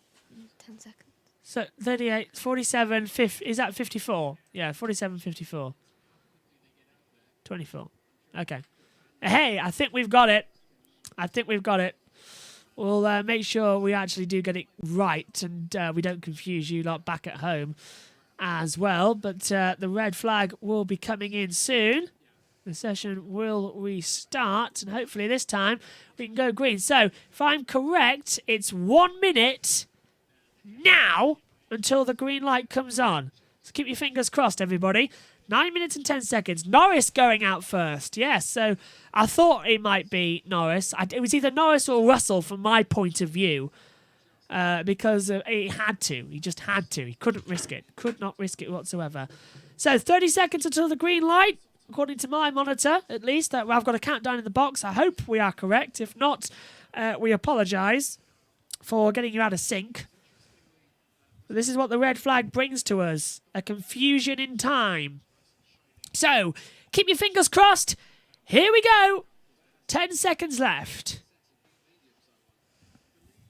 B: 10 seconds.
A: So, 38, 47, 50... Is that 54? Yeah, 47, 54. 24. Okay. Hey, I think we've got it. We'll make sure we actually do get it right and we don't confuse you lot back at home as well. But the red flag will be coming in soon. The session will restart, and hopefully this time we can go green. So, if I'm correct, it's 1 minute now until the green light comes on. So keep your fingers crossed, everybody. 9 minutes and 10 seconds. Norris going out first. Yes, so I thought it might be Norris. It was either Norris or Russell from my point of view. Because he had to. He just had to. He couldn't risk it. Could not risk it whatsoever. So 30 seconds until the green light. According to my monitor, at least. I've got a countdown in the box. I hope we are correct. If not, we apologise for getting you out of sync. But this is what the red flag brings to us. A confusion in time. So, keep your fingers crossed. Here we go. 10 seconds left.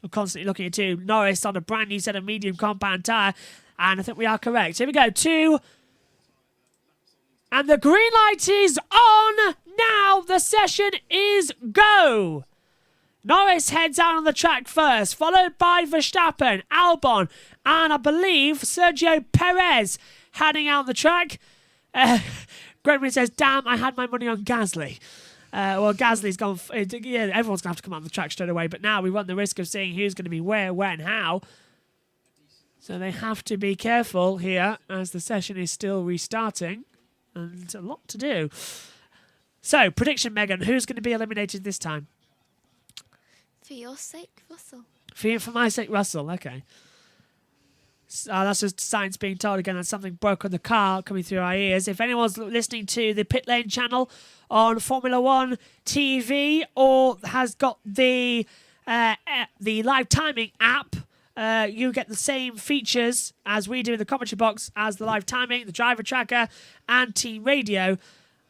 A: I'm constantly looking at Norris on a brand new set of medium compound tyre. And I think we are correct. Here we go. 2. And the green light is on. Now the session is go. Norris heads out on the track first, followed by Verstappen, Albon, and I believe Sergio Perez heading out on the track. Gregory says, damn, I had my money on Gasly. Well, Gasly's gone. Yeah, everyone's going to have to come out on the track straight away. But now we run the risk of seeing who's going to be where, when, how. So they have to be careful here as the session is still restarting. And a lot to do. So, prediction, Megan. Who's going to be eliminated this time?
B: For your sake, Russell.
A: For my sake, Russell. Okay. That's just science being told again that something broke on the car coming through our ears. If anyone's listening to the Pit Lane channel on Formula One TV or has got the live timing app, you get the same features as we do in the commentary box as the live timing, the driver tracker, and team radio.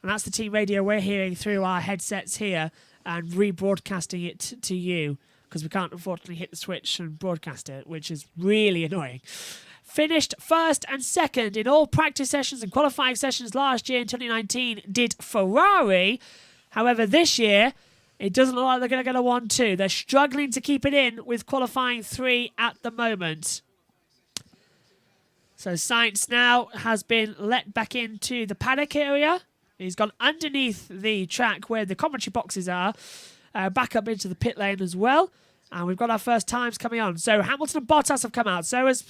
A: And that's the team radio we're hearing through our headsets here and rebroadcasting it to you because we can't unfortunately hit the switch and broadcast it, which is really annoying. Finished first and second in all practice sessions and qualifying sessions last year in 2019 did Ferrari. However, this year, it doesn't look like they're going to get a 1-2. They're struggling to keep it in with qualifying 3 at the moment. So Sainz now has been let back into the paddock area. He's gone underneath the track where the commentary boxes are, back up into the pit lane as well. And we've got our first times coming on. So Hamilton and Bottas have come out. So has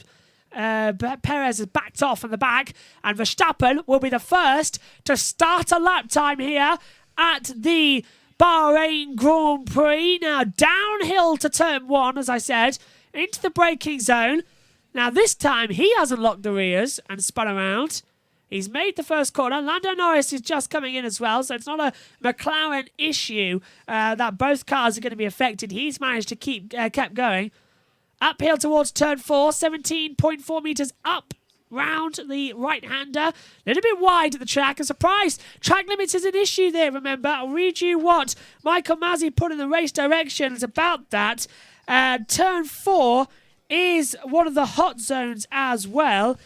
A: Perez has backed off in the back. And Verstappen will be the first to start a lap time here at the Bahrain Grand Prix. Now downhill to turn 1, as I said, into the braking zone. Now this time he hasn't locked the rears and spun around. He's made the first corner. Lando Norris is just coming in as well, so it's not a McLaren issue that both cars are going to be affected. He's managed to kept going. Uphill towards turn 4, 17.4 metres up round the right-hander. A little bit wide at the track. A surprise. Track limits is an issue there, remember. I'll read you what Michael Masi put in the race directions about that. Turn 4 is one of the hot zones as well.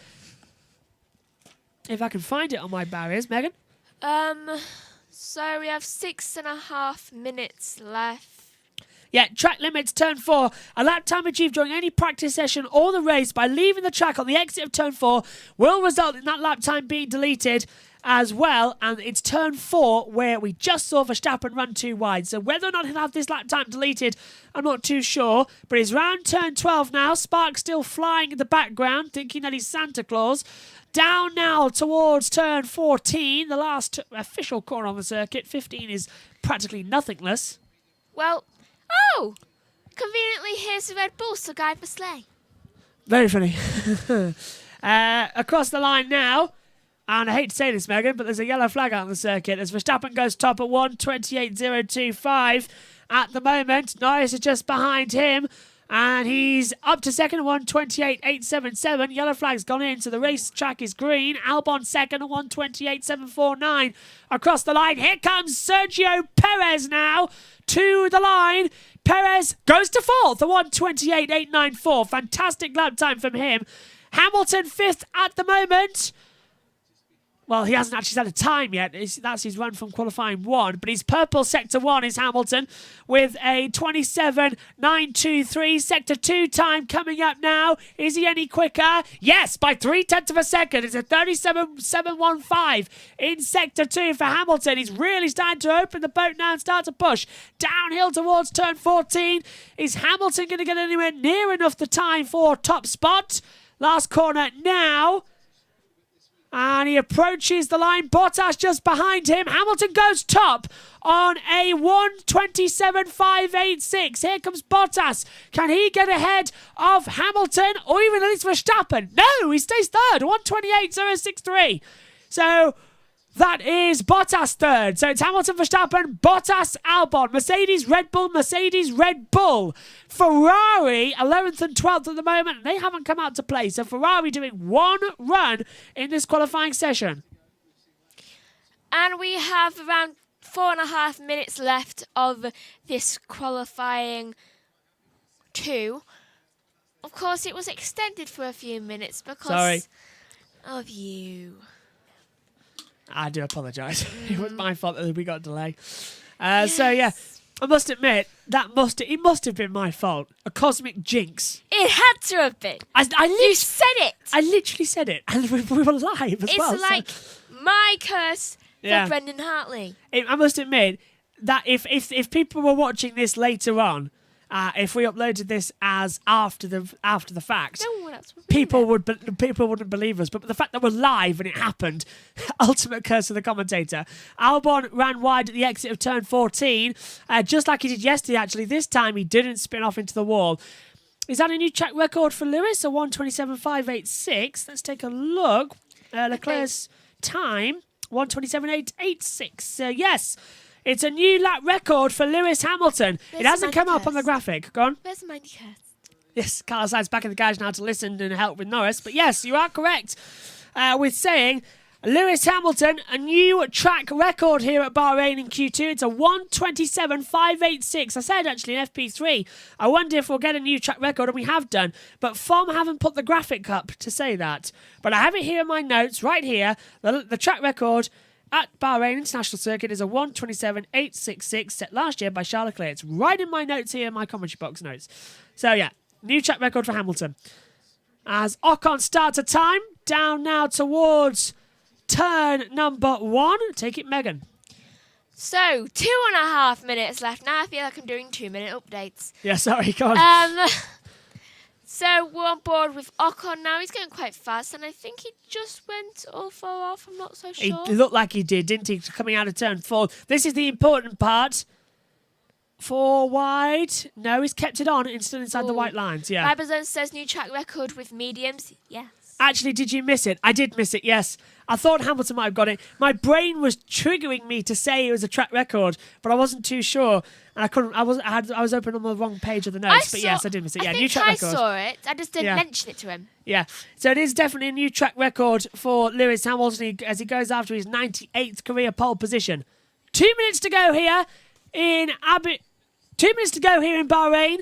A: If I can find it on my barriers, Megan.
B: So we have 6.5 minutes left.
A: Yeah, track limits, turn 4. A lap time achieved during any practice session or the race by leaving the track on the exit of turn 4 will result in that lap time being deleted. as well. And it's turn 4 where we just saw Verstappen run too wide. So whether or not he'll have this lap time deleted, I'm not too sure. But he's round turn 12 now. Spark still flying in the background, thinking that he's Santa Claus. Down now towards turn 14, the last official corner on the circuit. 15 is practically nothingless.
B: Well, conveniently, here's the Red Bull, so guide for sleigh.
A: Very funny. Across the line now, and I hate to say this, Megan, but there's a yellow flag out on the circuit as Verstappen goes top at 1:28.025 at the moment. Norris is just behind him, and he's up to second at 1:28.877. Yellow flag's gone in, so the race track is green. Albon second at 1:28.749. Across the line, here comes Sergio Perez now to the line. Perez goes to fourth at 1:28.894. Fantastic lap time from him. Hamilton fifth at the moment. Well, he hasn't actually set a time yet. That's his run from qualifying 1. But he's purple sector 1 is Hamilton with a 27.923. Sector 2 time coming up now. Is he any quicker? Yes, by 0.3 of a second. It's a 37.715 in sector 2 for Hamilton. He's really starting to open the boat now and start to push. Downhill towards turn 14. Is Hamilton going to get anywhere near enough the time for top spot? Last corner now. And he approaches the line. Bottas just behind him. Hamilton goes top on a 1:27.586. Here comes Bottas. Can he get ahead of Hamilton or even at least Verstappen? No, he stays third. 1:28.063. So that is Bottas third. So it's Hamilton, Verstappen, Bottas, Albon, Mercedes, Red Bull, Mercedes, Red Bull. Ferrari, 11th and 12th at the moment. They haven't come out to play. So Ferrari doing one run in this qualifying session.
B: And we have around 4.5 minutes left of this qualifying 2. Of course, it was extended for a few minutes because of you.
A: I do apologise. It was my fault that we got a delay. So, yeah, I must admit, it must have been my fault. A cosmic jinx.
B: It had to have been. You said it.
A: I literally said it. And we were live as well.
B: It's like my curse for Brendan Hartley.
A: I must admit that if people were watching this later on, if we uploaded this as after the fact,
B: no one else would
A: people wouldn't believe us. But the fact that we're live and it happened, ultimate curse of the commentator. Albon ran wide at the exit of turn 14, just like he did yesterday. Actually, this time he didn't spin off into the wall. Is that a new track record for Lewis? A 1:27.586. Let's take a look. Leclerc's time 1:27.886. Yes. It's a new lap record for Lewis Hamilton. It hasn't come up on the graphic. Go on.
B: Where's the Mindy Curse?
A: Yes, Carlos Sainz back in the garage now to listen and help with Norris. But yes, you are correct with saying Lewis Hamilton, a new track record here at Bahrain in Q2. It's a 1:27.586. I said actually in FP3, I wonder if we'll get a new track record, and we have done. But FOM haven't put the graphic up to say that. But I have it here in my notes, right here, the track record at Bahrain International Circuit is a 1:27.866 set last year by Charles Leclerc. It's right in my notes here, my commentary box notes. So yeah, new track record for Hamilton. As Ocon starts a time, down now towards turn number 1. Take it, Megan.
B: So, 2.5 minutes left. Now I feel like I'm doing 2-minute updates.
A: Yeah, sorry, go on.
B: So we're on board with Ocon now. He's going quite fast, and I think he just went all far off. I'm not so sure.
A: He looked like he did, didn't he? Coming out of turn 4. This is the important part. 4 wide. No, he's kept it on. It's still inside the white lines. Yeah.
B: Ribazone says new track record with mediums. Yes.
A: Actually, did you miss it? I did miss it, yes. I thought Hamilton might have got it. My brain was triggering me to say it was a track record, but I wasn't too sure. And I couldn't. I was open on the wrong page of the notes. But yes, I did miss it. Yeah, new track record.
B: I saw it. I just didn't mention it to him.
A: Yeah. So it is definitely a new track record for Lewis Hamilton as he goes after his 98th career pole position. 2 minutes to go here in 2 minutes to go here in Bahrain.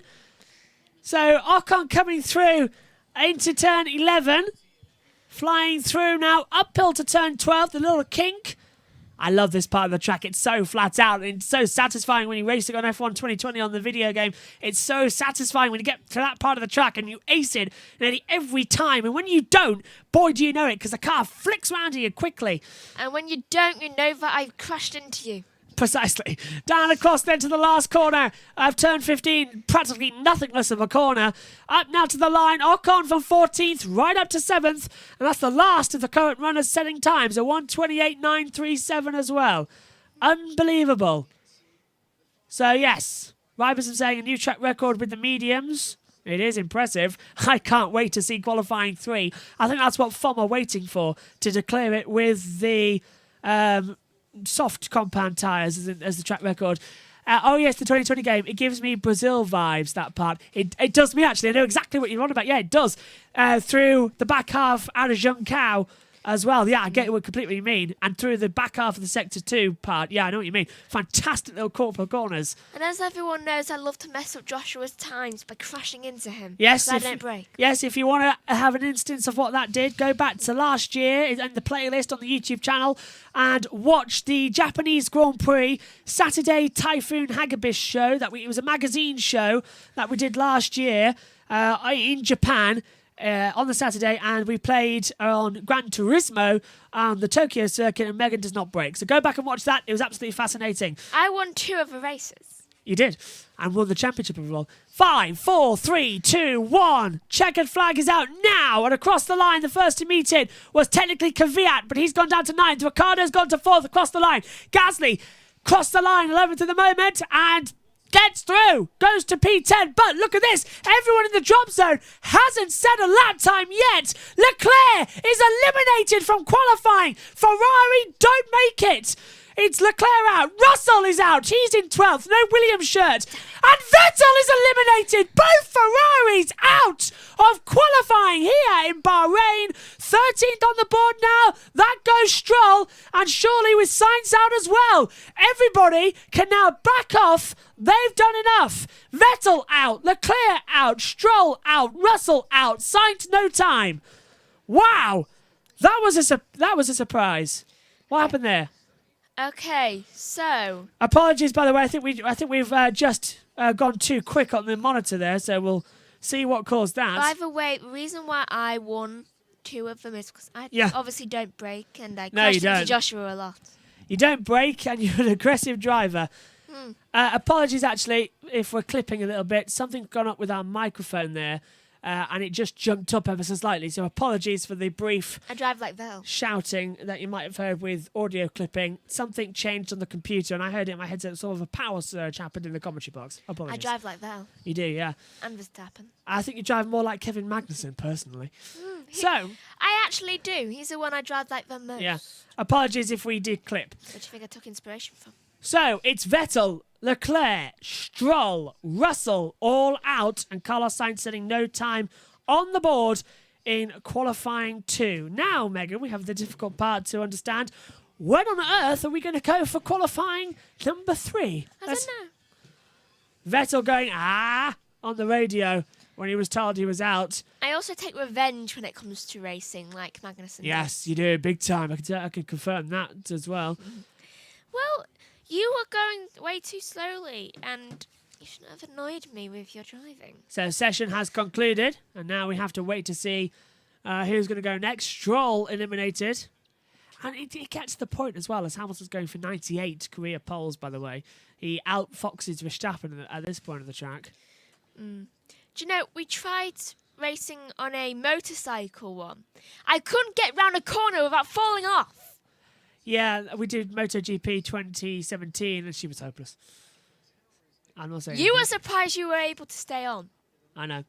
A: So Ocon coming through into turn 11. Flying through now, uphill to turn 12, the little kink. I love this part of the track. It's so flat out and it's so satisfying when you race it on F1 2020 on the video game. It's so satisfying when you get to that part of the track and you ace it nearly every time. And when you don't, boy, do you know it, because the car flicks around you quickly.
B: And when you don't, you know that I've crashed into you.
A: Precisely. Down across then to the last corner of turn 15, practically nothingness of a corner. Up now to the line, Ocon from 14th right up to 7th, and that's the last of the current runners setting times, a 1:28.937 as well. Unbelievable. So yes, Ryberson saying a new track record with the mediums. It is impressive. I can't wait to see qualifying 3. I think that's what FOM are waiting for, to declare it with the soft compound tyres as the track record. Oh yes, the 2020 game. It gives me Brazil vibes, that part. It does me, actually. I know exactly what you're on about. Yeah, it does. Through the back half out of Zheng Cao as well. Yeah, I get completely what you mean. And through the back half of the Sector 2 part. Yeah, I know what you mean. Fantastic little corners.
B: And as everyone knows, I love to mess up Joshua's times by crashing into him.
A: Yes,
B: I don't brake.
A: Yes, if you want to have an instance of what that did, go back to last year in the playlist on the YouTube channel and watch the Japanese Grand Prix Saturday Typhoon Hagibis show. It was a magazine show that we did last year in Japan. On the Saturday, and we played on Gran Turismo on the Tokyo circuit, and Megan does not brake. So go back and watch that. It was absolutely fascinating.
B: I won 2 of the races.
A: You did, and won the championship overall. 5, 4, 3, 2, 1. Checkered flag is out now, and across the line, the first to meet it was technically Kvyat, but he's gone down to 9th. Ricciardo's gone to 4th across the line. Gasly crossed the line, 11th at the moment, and gets through, goes to P10, but look at this, everyone in the drop zone hasn't set a lap time yet. Leclerc is eliminated from qualifying. Ferrari don't make it. It's Leclerc out, Russell is out, he's in 12th, no Williams shirt, and Vettel is eliminated. Both Ferraris out of qualifying here in Bahrain. 13th on the board now, that goes Stroll, and surely with Sainz out as well. Everybody can now back off. They've done enough. Vettel out, Leclerc out, Stroll out, Russell out, Sainz no time. Wow, that was a surprise. What happened there?
B: Okay, so
A: Apologies, by the way. I think we've just gone too quick on the monitor there, so we'll see what caused that.
B: by the way, the reason why I won 2 of them is because I obviously don't brake, and I crashed into Joshua a lot.
A: You don't brake, and you're an aggressive driver. Apologies, actually, if we're clipping a little bit. Something's gone up with our microphone there, and it just jumped up ever so slightly. So apologies for the brief
B: I drive like that.
A: shouting that you might have heard with audio clipping. Something changed on the computer, and I heard it in my headset. Sort of a power surge happened in the commentary box. Apologies.
B: I drive like that.
A: You do, yeah.
B: And Verstappen.
A: I think you drive more like Kevin Magnussen, personally. So,
B: I actually do. He's the one I drive like the most.
A: yeah. Apologies if we did clip.
B: What do you think I took inspiration from?
A: So, it's Vettel, Leclerc, Stroll, Russell all out, and Carlos Sainz setting no time on the board in qualifying 2. Now, Megan, we have the difficult part to understand. When on earth are we going to go for qualifying number 3?
B: I don't know.
A: Vettel going, on the radio when he was told he was out.
B: I also take revenge when it comes to racing, like Magnussen.
A: Yes, you do, big time. I can confirm that as well.
B: Well, you were going way too slowly, and you shouldn't have annoyed me with your driving.
A: So session has concluded, and now we have to wait to see who's going to go next. Stroll eliminated. And it gets to the point as well, as Hamilton's going for 98 career poles, by the way. He outfoxes Verstappen at this point of the track.
B: Do you know, we tried racing on a motorcycle one. I couldn't get round a corner without falling off.
A: Yeah, we did MotoGP 2017, and she was hopeless. I'm not saying
B: You were surprised you were able to stay on.
A: I know.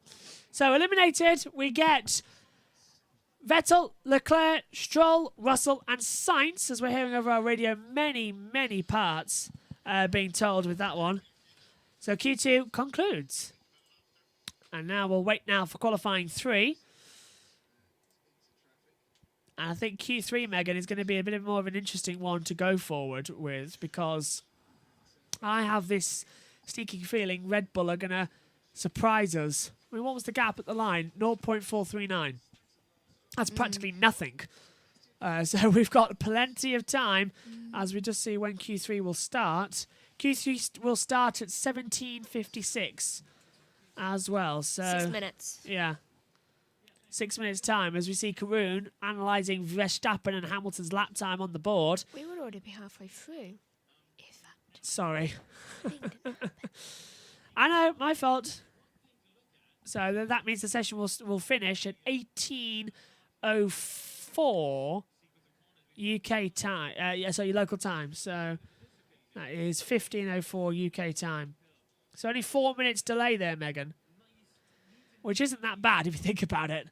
A: So eliminated, we get Vettel, Leclerc, Stroll, Russell, and Sainz, as we're hearing over our radio many, many parts being told with that one. So Q2 concludes. And now we'll wait now for qualifying 3. And I think Q3, Megan, is going to be a bit more of an interesting one to go forward with, because I have this sneaking feeling Red Bull are going to surprise us. I mean, what was the gap at the line? 0.439. That's practically nothing. So we've got plenty of time as we just see when Q3 will start. Q3 will start at 17:56 as well. So
B: 6 minutes.
A: yeah. 6 minutes time as we see Karun analysing Verstappen and Hamilton's lap time on the board.
B: We would already be halfway through. If that
A: Sorry.
B: thing didn't happen.
A: I know, my fault. So that means the session will finish at 18:04 UK time. So your local time. So that is 15:04 UK time. So only 4 minutes delay there, Megan. Which isn't that bad if you think about it.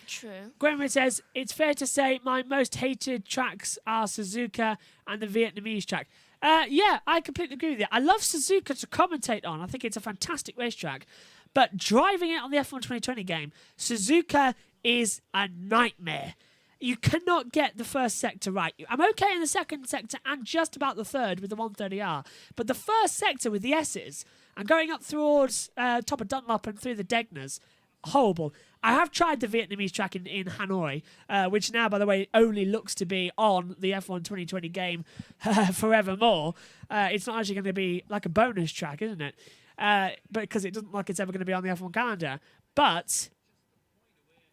B: True.
A: Gwenwood says, it's fair to say my most hated tracks are Suzuka and the Vietnamese track. Yeah, I completely agree with you. I love Suzuka to commentate on. I think it's a fantastic racetrack. But driving it on the F1 2020 game, Suzuka is a nightmare. You cannot get the first sector right. I'm okay in the second sector and just about the third with the 130R. But the first sector with the S's and going up towards top of Dunlop and through the Degners, horrible. I have tried the Vietnamese track in Hanoi, which now, by the way, only looks to be on the F1 2020 game forevermore. It's not actually going to be like a bonus track, isn't it? Because it doesn't look like it's ever going to be on the F1 calendar. But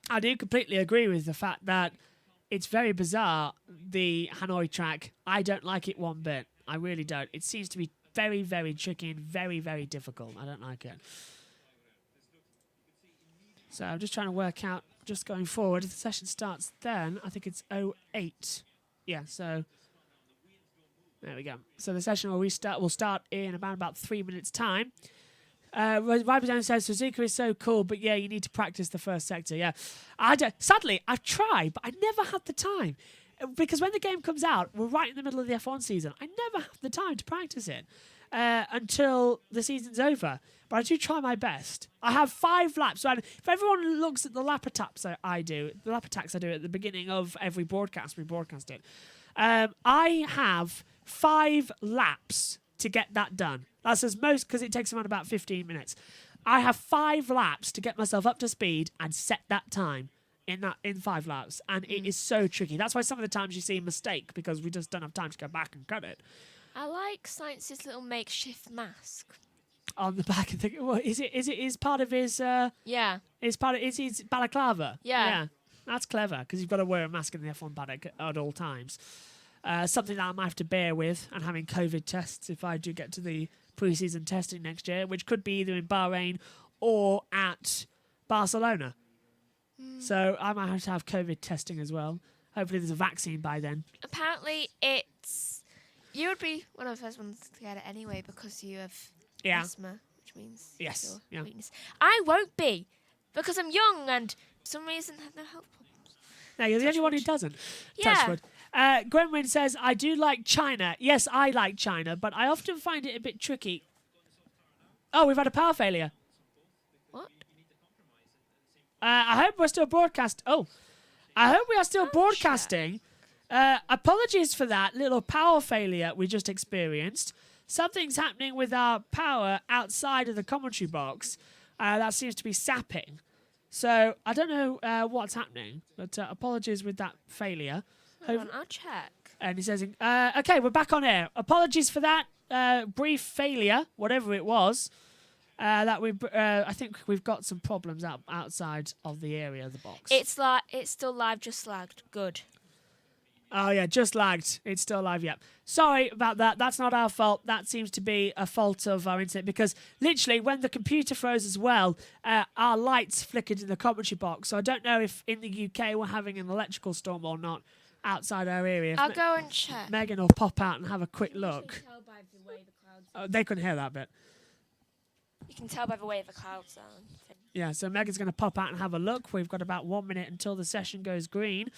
A: I do completely agree with the fact that it's very bizarre, the Hanoi track. I don't like it one bit. I really don't. It seems to be very, very tricky and very, very difficult. I don't like it. So I'm just trying to work out, just going forward, if the session starts then, I think it's 08. Yeah, so there we go. So the session will start in about 3 minutes' time. Viper says, Suzuka is so cool, but yeah, you need to practice the first sector. Yeah, sadly, I've tried, but I never had the time. Because when the game comes out, we're right in the middle of the F1 season. I never have the time to practice it until the season's over. But I do try my best. I have 5 laps. So if everyone looks at the lap attacks I do at the beginning of every broadcast, we broadcast it. I have 5 laps to get that done. That's as most, because it takes around about 15 minutes. I have 5 laps to get myself up to speed and set that time in 5 laps. And it is so tricky. That's why some of the times you see a mistake, because we just don't have time to go back and cut it.
B: I like Science's little makeshift mask.
A: On the back and think, well, is part of his
B: Yeah.
A: is his balaclava?
B: Yeah.
A: That's clever, because you've got to wear a mask in the F1 paddock at all times. Something that I might have to bear with, and having COVID tests if I do get to the pre-season testing next year, which could be either in Bahrain or at Barcelona. So I might have to have COVID testing as well. Hopefully there's a vaccine by then.
B: Apparently you would be one of the first ones to get it anyway because you have asthma, which means
A: Yes.
B: your weakness. I won't be because I'm young and for some reason have no health problems.
A: No, you're the only one who doesn't.
B: Yeah.
A: Touchwood. Gwenwyn says, I do like China. Yes, I like China, but I often find it a bit tricky. Oh, we've had a power failure.
B: What?
A: I hope we're still broadcast. Oh, I hope we are still broadcasting. Apologies for that little power failure we just experienced. Something's happening with our power outside of the commentary box. That seems to be sapping. So I don't know what's happening, but apologies with that failure.
B: Hold on, I'll check.
A: And he says, okay, we're back on air. Apologies for that brief failure, whatever it was. I think we've got some problems outside of the area of the box.
B: It's still live, just lagged. Good.
A: Oh, yeah, just lagged. It's still live, yep. Sorry about that. That's not our fault. That seems to be a fault of our internet because literally when the computer froze as well, our lights flickered in the commentary box. So I don't know if in the UK we're having an electrical storm or not outside our area.
B: I'll go and check.
A: Megan will pop out and have a quick look.
B: Tell by the way the clouds
A: Oh, they couldn't hear that bit.
B: You can tell by the way the clouds are.
A: Yeah, so Megan's going to pop out and have a look. We've got about 1 minute until the session goes green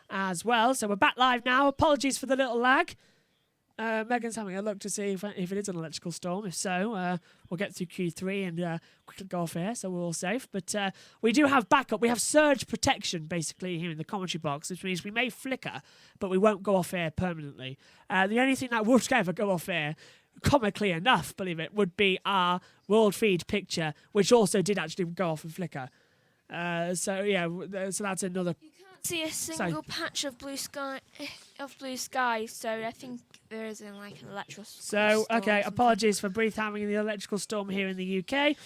A: as well. So we're back live now. Apologies for the little lag. Megan's having a look to see if it is an electrical storm. If so, we'll get through Q3 and quickly go off air, so we're all safe. But we do have backup. We have surge protection, basically, here in the commentary box, which means we may flicker, but we won't go off air permanently. The only thing that would ever go off air, comically enough, believe it, would be our world feed picture, which also did actually go off and flicker. So that's another...
B: You can't see a single patch of blue sky. So I think there is an electrical
A: So,
B: storm
A: okay,
B: or something.
A: apologies for brief having the electrical storm here in the UK.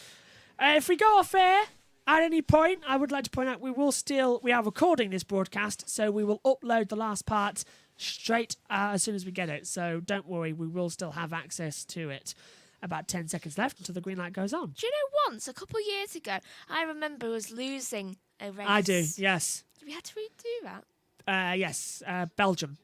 A: If we go off air at any point, I would like to point out we are recording this broadcast, so we will upload the last part straight as soon as we get it. So don't worry, we will still have access to it. About 10 seconds left until the green light goes on.
B: Do you know once, a couple of years ago, I remember us losing a race.
A: I do, yes.
B: Did we have to redo that?
A: Yes, Belgium.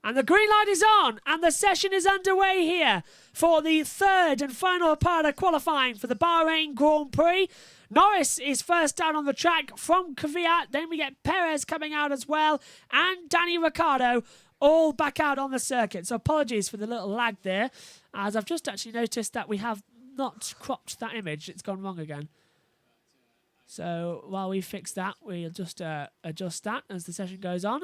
A: And the green light is on, and the session is underway here for the third and final part of qualifying for the Bahrain Grand Prix. Norris is first down on the track from Kvyat. Then we get Perez coming out as well, and Danny Ricciardo all back out on the circuit. So apologies for the little lag there, as I've just actually noticed that we have not cropped that image. It's gone wrong again. So while we fix that, we'll just adjust that as the session goes on.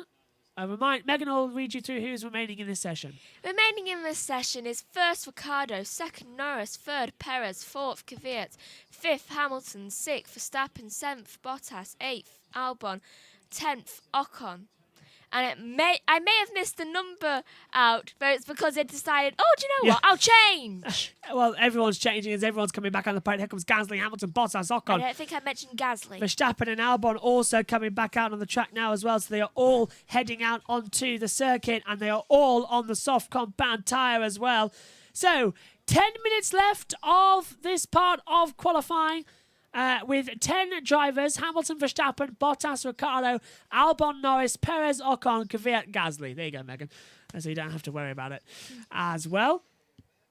A: Megan will read you through who's remaining in this session.
B: Remaining in this session is first Ricciardo, second Norris, third Perez, fourth Kvyat, fifth Hamilton, sixth Verstappen, seventh Bottas, eighth Albon, 10th Ocon. And I may have missed the number out, but it's because they decided, oh, do you know what? I'll change.
A: Well, everyone's changing as everyone's coming back on the point. Here comes Gasly, Hamilton, Bottas, Ocon.
B: I don't think I mentioned Gasly.
A: Verstappen and Albon also coming back out on the track now as well. So they are all heading out onto the circuit, and they are all on the soft compound tyre as well. So 10 minutes left of this part of qualifying. With 10 drivers: Hamilton, Verstappen, Bottas, Ricciardo, Albon, Norris, Perez, Ocon, Kvyat, Gasly. There you go, Megan. So you don't have to worry about it. As well,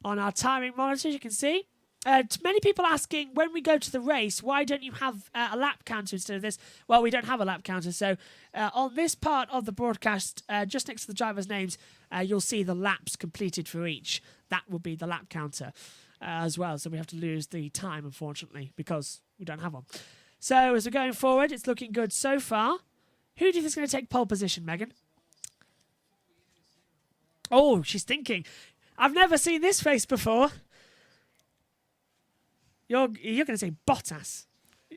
A: on our timing monitors, you can see many people asking, when we go to the race, why don't you have a lap counter instead of this? Well, we don't have a lap counter. So on this part of the broadcast, just next to the drivers' names, you'll see the laps completed for each. That will be the lap counter. As well, so we have to lose the time, unfortunately, because we don't have one. So as we're going forward, it's looking good so far. Who do you think is going to take pole position, Megan? Oh, she's thinking. I've never seen this face before. You're going to say Bottas.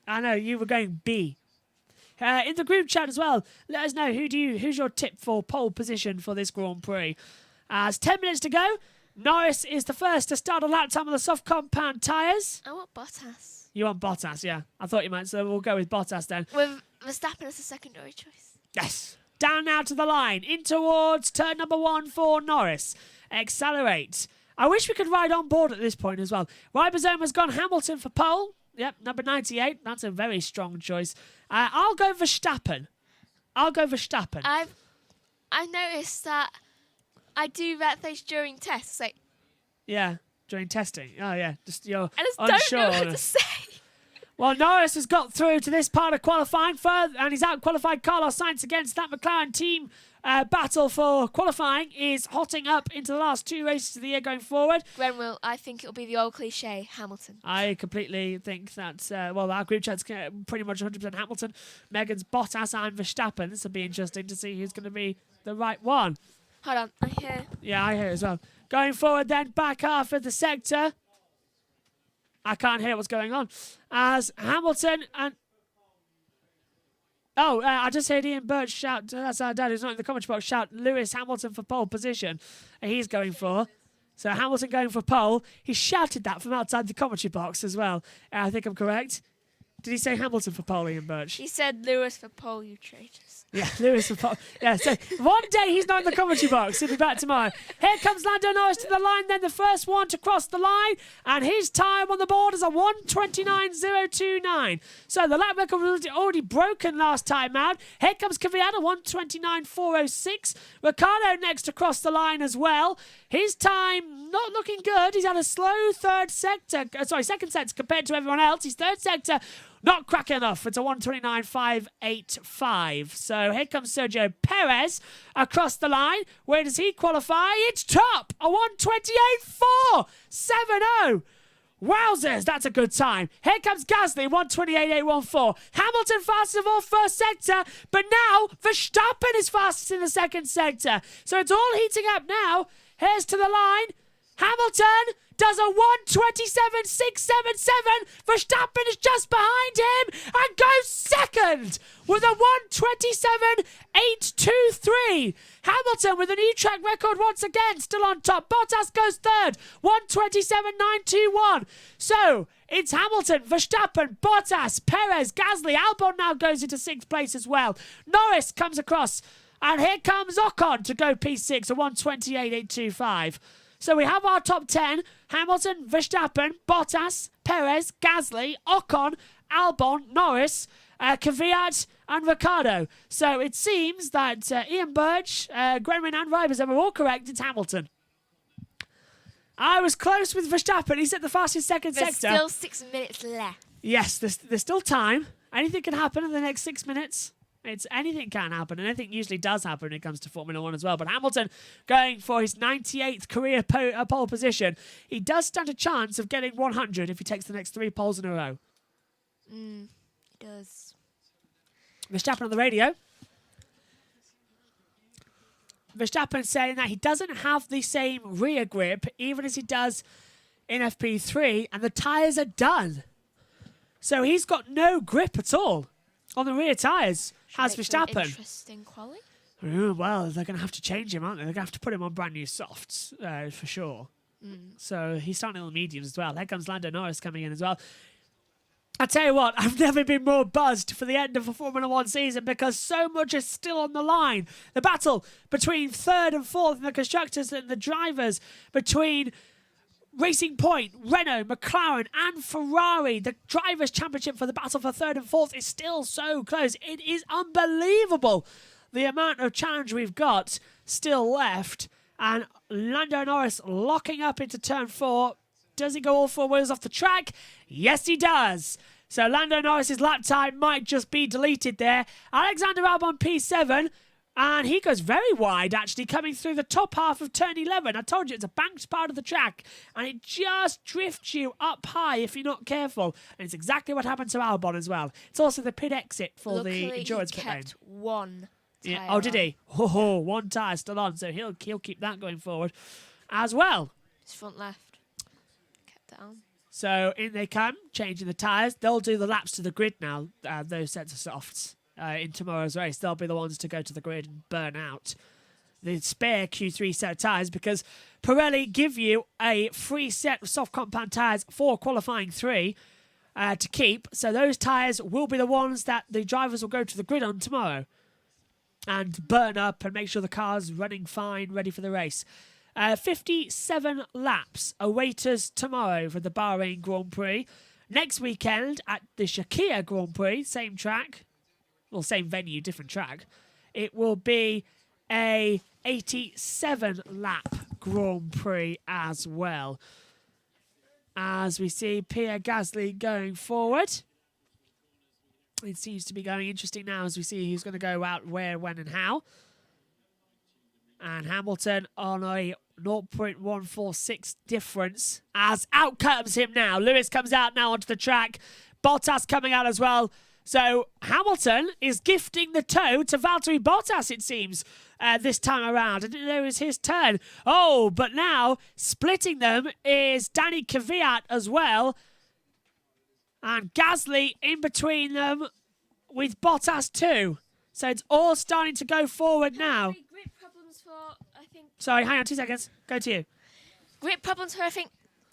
A: I know, you were going B. In the group chat as well, let us know who's your tip for pole position for this Grand Prix. It's 10 minutes to go. Norris is the first to start a lap time on the soft compound tyres.
B: I want Bottas.
A: You want Bottas, yeah. I thought you might, so we'll go with Bottas then.
B: With Verstappen as a secondary choice.
A: Yes. Down now to the line. In towards turn number 1 for Norris. Accelerate. I wish we could ride on board at this point as well. Ribosome has gone Hamilton for pole. Yep, number 98. That's a very strong choice. I'll go Verstappen. I've
B: noticed that I do that face during tests. Like,
A: yeah, during testing. Oh, yeah. You're
B: I just
A: unsure.
B: don't know what to say.
A: Well, Norris has got through to this part of qualifying further, and he's out-qualified Carlos Sainz against that McLaren team. Battle for qualifying is hotting up into the last 2 races of the year going forward.
B: Grenville, I think it'll be the old cliche, Hamilton.
A: I completely think that, our group chat's pretty much 100% Hamilton. Megan's Bottas and Verstappen. This will be interesting to see who's going to be the right one.
B: Hold on, I hear.
A: Yeah, I hear as well. Going forward then, back half of the sector. I can't hear what's going on. As Hamilton and... Oh, I just heard Ian Birch shout, that's our dad who's not in the comment box, shout Lewis Hamilton for pole position. He's going for. So Hamilton going for pole. He shouted that from outside the commentary box as well. I think I'm correct. Did he say Hamilton for pole, Ian Birch?
B: He said Lewis for pole, you traitors.
A: Yeah, Lewis for pole. Yeah, so one day he's not in the commentary box. He'll be back tomorrow. Here comes Lando Norris to the line, then the first one to cross the line, and his time on the board is a 1:29.029. So the lap record was already broken last time out. Here comes Kvyat, 1:29.406. Ricciardo next across the line as well. His time not looking good. He's had a slow second sector compared to everyone else. His third sector not cracking enough. It's a 1:29.585. So here comes Sergio Perez across the line. Where does he qualify? It's top! A 1:28.470. Wowzers, that's a good time. Here comes Gasly, 1:28.814. Hamilton fastest of all first sector, but now Verstappen is fastest in the second sector. So it's all heating up now. Here's to the line. Hamilton does a 1:27.677. Verstappen is just behind him and goes goes second with a 1:27.823. Hamilton with a new track record once again, still on top. Bottas goes third, 1:27.921. So it's Hamilton, Verstappen, Bottas, Perez, Gasly. Albon now goes into 6th place as well. Norris comes across, and here comes Ocon to go P6 at 1:28.825. So we have our top 10: Hamilton, Verstappen, Bottas, Perez, Gasly, Ocon, Albon, Norris, Kvyat and Ricciardo. So it seems that Ian Burge, Gwenwyn and Ribers were all correct. It's Hamilton. I was close with Verstappen. He's at the fastest second
B: There's
A: sector.
B: still 6 minutes left.
A: Yes, there's still time. Anything can happen in the next 6 minutes. Anything can happen, and anything usually does happen when it comes to Formula 1 as well. But Hamilton going for his 98th career pole position. He does stand a chance of getting 100 if he takes the next 3 poles in a row.
B: He does.
A: Verstappen on the radio. Verstappen saying that he doesn't have the same rear grip, even as he does in FP3, and the tyres are done. So he's got no grip at all on the rear tyres, has Verstappen.
B: Interesting quality.
A: Oh, well, they're going to have to change him, aren't they? They're going to have to put him on brand new softs, for sure. So he's starting on the mediums as well. There comes Lando Norris coming in as well. I tell you what, I've never been more buzzed for the end of a Formula 1 season because so much is still on the line. The battle between 3rd and 4th in the constructors and the drivers, between Racing Point, Renault, McLaren and Ferrari. The Drivers' Championship for the battle for 3rd and 4th is still so close. It is unbelievable the amount of challenge we've got still left. And Lando Norris locking up into turn 4. Does he go all 4 wheels off the track? Yes, he does. So Lando Norris's lap time might just be deleted there. Alexander Albon P7. And he goes very wide, actually, coming through the top half of turn 11. I told you, it's a banked part of the track, and it just drifts you up high if you're not careful. And it's exactly what happened to Albon as well. It's also the pit exit for
B: Luckily,
A: the endurance
B: he
A: pit lane.
B: kept one tyre.
A: Yeah. Oh, did he? Oh, 1 tyre still on, so he'll keep that going forward as well.
B: His front left. Kept it on.
A: So in they come, changing the tyres. They'll do the laps to the grid now, those sets of softs. In tomorrow's race, they'll be the ones to go to the grid and burn out the spare Q3 set of tyres, because Pirelli give you a free set of soft compound tyres for qualifying 3 to keep. So those tyres will be the ones that the drivers will go to the grid on tomorrow and burn up and make sure the car's running fine, ready for the race. 57 laps await us tomorrow for the Bahrain Grand Prix. Next weekend at the Shakir Grand Prix, same track. Well, same venue, different track. It will be a 87-lap Grand Prix as well. As we see Pierre Gasly going forward. It seems to be going interesting now as we see who's going to go out where, when and how. And Hamilton on a 0.146 difference as out comes him now. Lewis comes out now onto the track. Bottas coming out as well. So Hamilton is gifting the toe to Valtteri Bottas, it seems, this time around. I didn't know it was his turn. Oh, but now splitting them is Danny Kvyat as well. And Gasly in between them with Bottas too. So it's all starting to go forward now.
B: Grip problems for, I think.
A: Sorry, hang on 2 seconds. Go to you.
B: Grip problems for, I think.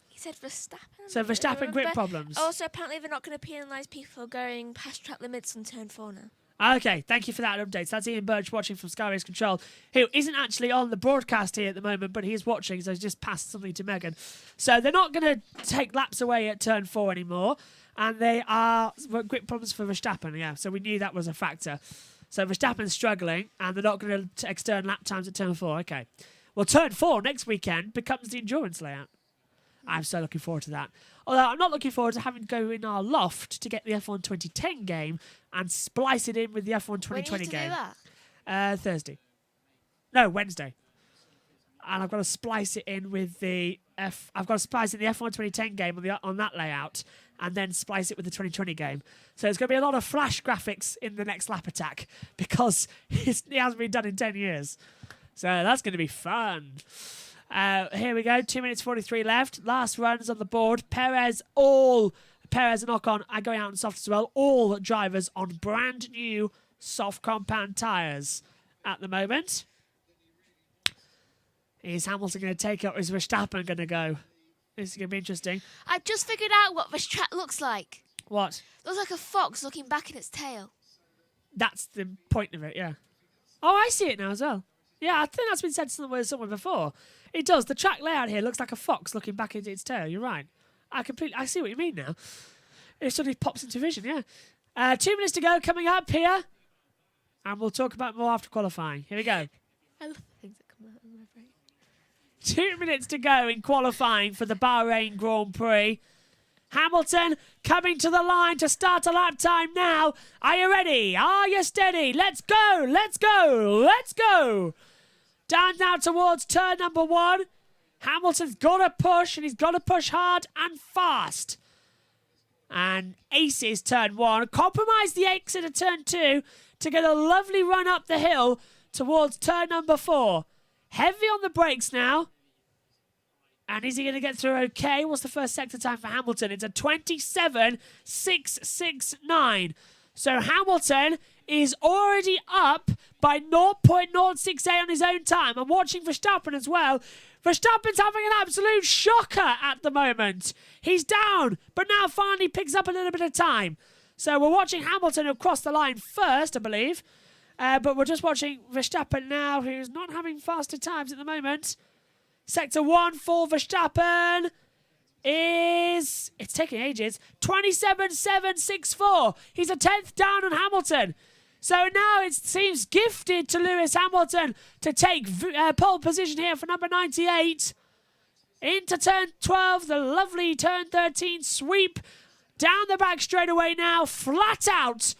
B: He said Verstappen.
A: So Verstappen grip problems.
B: Also, apparently they're not going to penalise people going past track limits on turn 4 now.
A: Okay, thank you for that update. So that's Ian Burge watching from Sky Race Control, who isn't actually on the broadcast here at the moment, but he's watching, so he's just passed something to Megan. So they're not going to take laps away at turn 4 anymore, and they are grip problems for Verstappen, yeah, so we knew that was a factor. So Verstappen's struggling, and they're not going to extend lap times at turn 4, okay. Well, turn 4 next weekend becomes the endurance layout. I'm so looking forward to that. Although I'm not looking forward to having to go in our loft to get the F1 2010 game and splice it in with the F1 2020 game.
B: When do you do that?
A: Thursday. No, Wednesday. And I've got to splice it in with the I've got to splice in the F1 2010 game on that layout, and then splice it with the 2020 game. So it's going to be a lot of flash graphics in the next lap attack because it hasn't been done in 10 years. So that's going to be fun. Here we go, 2 minutes 43 left. Last runs on the board. Perez all Perez and Ocon are going out on soft as well. All drivers on brand new soft compound tyres at the moment. Is Hamilton going to take it, or is Verstappen going to go? This is going to be interesting.
B: I just figured out what this track looks like.
A: What?
B: Looks like a fox looking back in its tail.
A: That's the point of it, yeah. Oh, I see it now as well. Yeah, I think that's been said somewhere before. It does. The track layout here looks like a fox looking back into its tail. You're right. I see what you mean now. It suddenly pops into vision, yeah. 2 minutes to go coming up here. And we'll talk about more after qualifying. Here we go.
B: I love the things that come out of my brain.
A: 2 minutes to go in qualifying for the Bahrain Grand Prix. Hamilton coming to the line to start a lap time now. Are you ready? Are you steady? Let's go! Let's go! Let's go! Down now towards turn number 1. Hamilton's got to push, and he's got to push hard and fast. And aces turn 1. Compromise the exit of turn 2 to get a lovely run up the hill towards turn number 4. Heavy on the brakes now. And is he going to get through okay? What's the first sector time for Hamilton? It's a 27.669. So Hamilton is already up by 0.068 on his own time. I'm watching Verstappen as well. Verstappen's having an absolute shocker at the moment. He's down, but now finally picks up a little bit of time. So we're watching Hamilton across the line first, I believe. But we're just watching Verstappen now, who's not having faster times at the moment. Sector 1 for Verstappen is... It's taking ages. 27.764. He's a 10th down on Hamilton. So now it seems gifted to Lewis Hamilton to take pole position here for number 98. Into turn 12, the lovely turn 13 sweep. Down the back straight away now, flat out.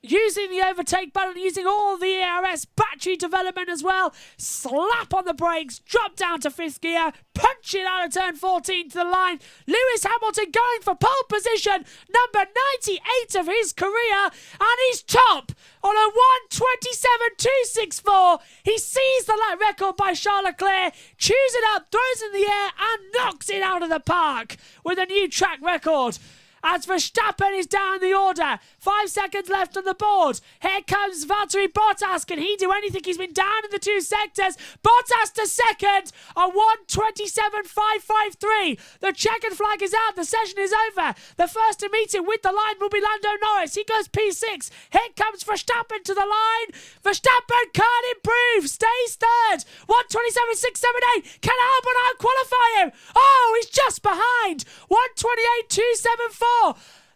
A: Using the overtake button, using all the ERS battery development as well. Slap on the brakes, drop down to 5th gear, punch it out of turn 14 to the line. Lewis Hamilton going for pole position, number 98 of his career, and he's top on a 1:27.264. He sees the lap record by Charles Leclerc, chews it up, throws it in the air, and knocks it out of the park with a new track record. As Verstappen is down the order. 5 seconds left on the board. Here comes Valtteri Bottas. Can he do anything? He's been down in the 2 sectors. Bottas to second. A 1:27.553. The checkered flag is out. The session is over. The first to meet him with the line will be Lando Norris. He goes P6. Here comes Verstappen to the line. Verstappen can't improve. Stays third. 1:27.678. Can Albon out qualify him? Oh, he's just behind. 1:28.274.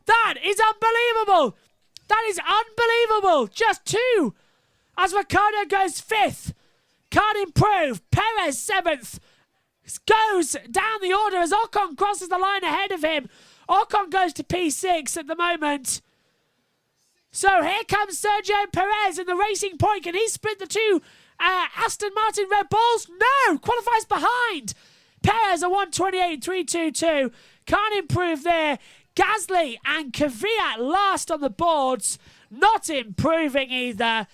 A: That is unbelievable. That is unbelievable. Just 2. As Ricciardo goes 5th. Can't improve. Perez 7th. Goes down the order as Ocon crosses the line ahead of him. Ocon goes to P6 at the moment. So here comes Sergio Perez in the Racing Point. Can he split the 2 Aston Martin Red Bulls? No. Qualifies behind. Perez a 1:28.322. Can't improve there. Gasly and Kvyat last on the boards. Not improving either.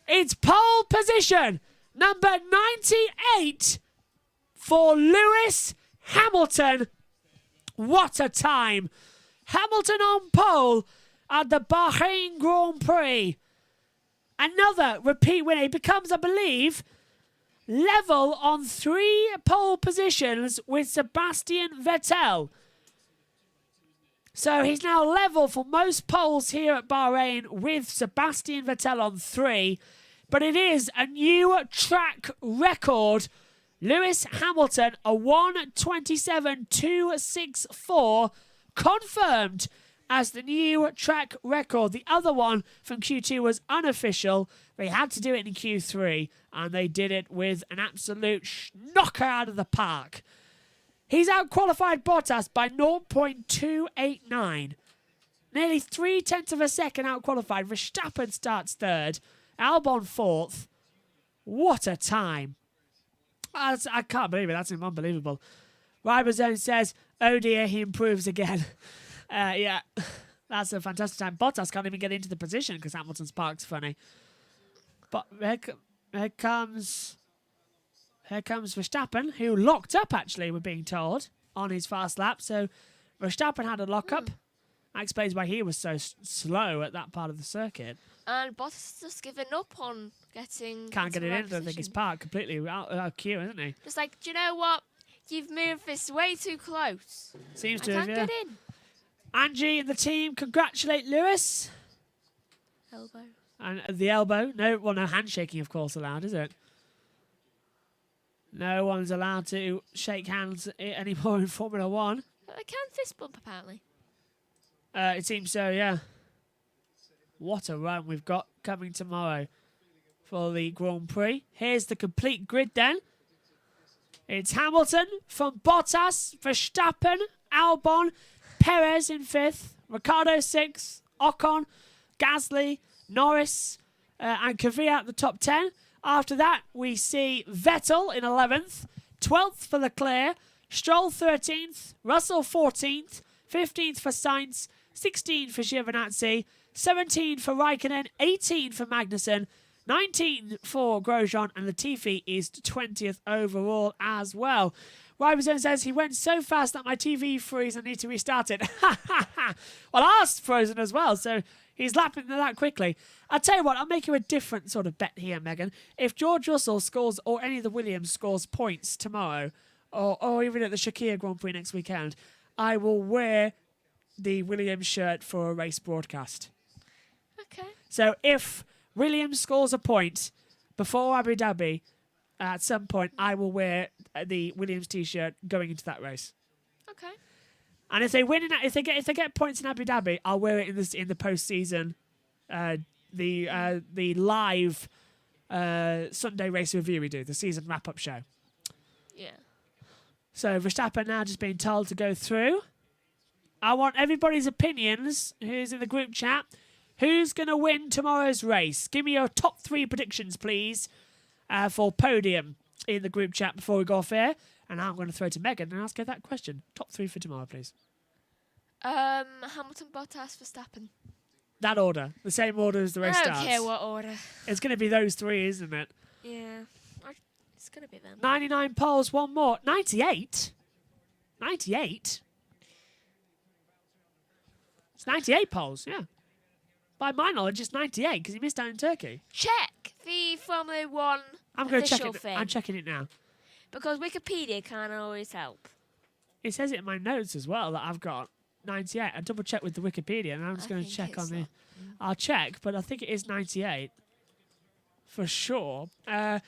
A: It's pole position. Number 98 for Lewis Hamilton. What a time. Hamilton on pole at the Bahrain Grand Prix. Another repeat winner. He becomes, I believe, level on 3 pole positions with Sebastian Vettel. So he's now level for most poles here at Bahrain with Sebastian Vettel on 3. But it is a new track record. Lewis Hamilton, a 1:27.264, confirmed as the new track record. The other one from Q2 was unofficial. They had to do it in Q3, and they did it with an absolute knocker out of the park. He's out-qualified Bottas by 0.289. Nearly 0.3 of a second out-qualified. Verstappen starts 3rd. Albon 4th. What a time. I can't believe it. That's unbelievable. Ribozone says, oh dear, he improves again. Yeah, that's a fantastic time. Bottas can't even get into the position because Hamilton's park's funny. But here comes Verstappen, who locked up, actually, we're being told, on his fast lap. So Verstappen had a lockup. That explains why he was so slow at that part of the circuit.
B: And Bottas has just given up on getting.
A: Can't get
B: into
A: it
B: the
A: in.
B: right
A: I think he's
B: position.
A: parked completely out of queue, isn't he?
B: Just like, do you know what? You've moved this way too close.
A: Seems
B: I
A: to have,
B: can't
A: yeah.
B: get in.
A: Angie and the team congratulate Lewis.
B: Elbow.
A: And the elbow. No handshaking, of course, allowed, is it? No one's allowed to shake hands anymore in Formula One.
B: But they can fist bump, apparently.
A: It seems so, yeah. What a run we've got coming tomorrow for the Grand Prix. Here's the complete grid then. It's Hamilton from Bottas, Verstappen, Albon, Perez in 5th, Ricciardo 6th, Ocon, Gasly, Norris, and Kvyat at the top 10. After that, we see Vettel in 11th, 12th for Leclerc, Stroll 13th, Russell 14th, 15th for Sainz, 16th for Giovinazzi, 17 for Raikkonen, 18 for Magnussen, 19 for Grosjean, and Latifi is 20th overall as well. Ryberson says he went so fast that my TV froze and need to restart it. Well, ours frozen as well, so he's lapping that quickly. I'll tell you what, I'll make you a different sort of bet here, Megan. If George Russell scores, or any of the Williams scores points tomorrow, or even at the Shakir Grand Prix next weekend, I will wear the Williams shirt for a race broadcast.
B: Okay.
A: So if Williams scores a point before Abu Dhabi, at some point I will wear the Williams t-shirt going into that race.
B: Okay.
A: And if they win, if they get points in Abu Dhabi, I'll wear it in the postseason, the live Sunday race review we do, the season wrap-up show.
B: Yeah.
A: So Verstappen now just being told to go through. I want everybody's opinions. Who's in the group chat? Who's going to win tomorrow's race? Give me your top 3 predictions, please, for podium in the group chat before we go off air. And I'm going to throw to Megan and ask her that question. Top 3 for tomorrow, please.
B: Hamilton, Bottas, Verstappen.
A: That order. The same order as the race
B: I don't
A: starts.
B: care what order.
A: It's going to be those 3, isn't it?
B: Yeah. It's going to be them.
A: 99 poles, one more. 98? 98? It's 98 poles, yeah. By my knowledge, it's 98 because he missed out in Turkey.
B: Check the Formula 1
A: I'm going to check
B: official
A: it.
B: thing.
A: I'm checking it now.
B: Because Wikipedia can't always help.
A: It says it in my notes as well that I've got 98. I double check with the Wikipedia and I'm just going to check on the... I'll check, but I think it is 98. For sure.
B: I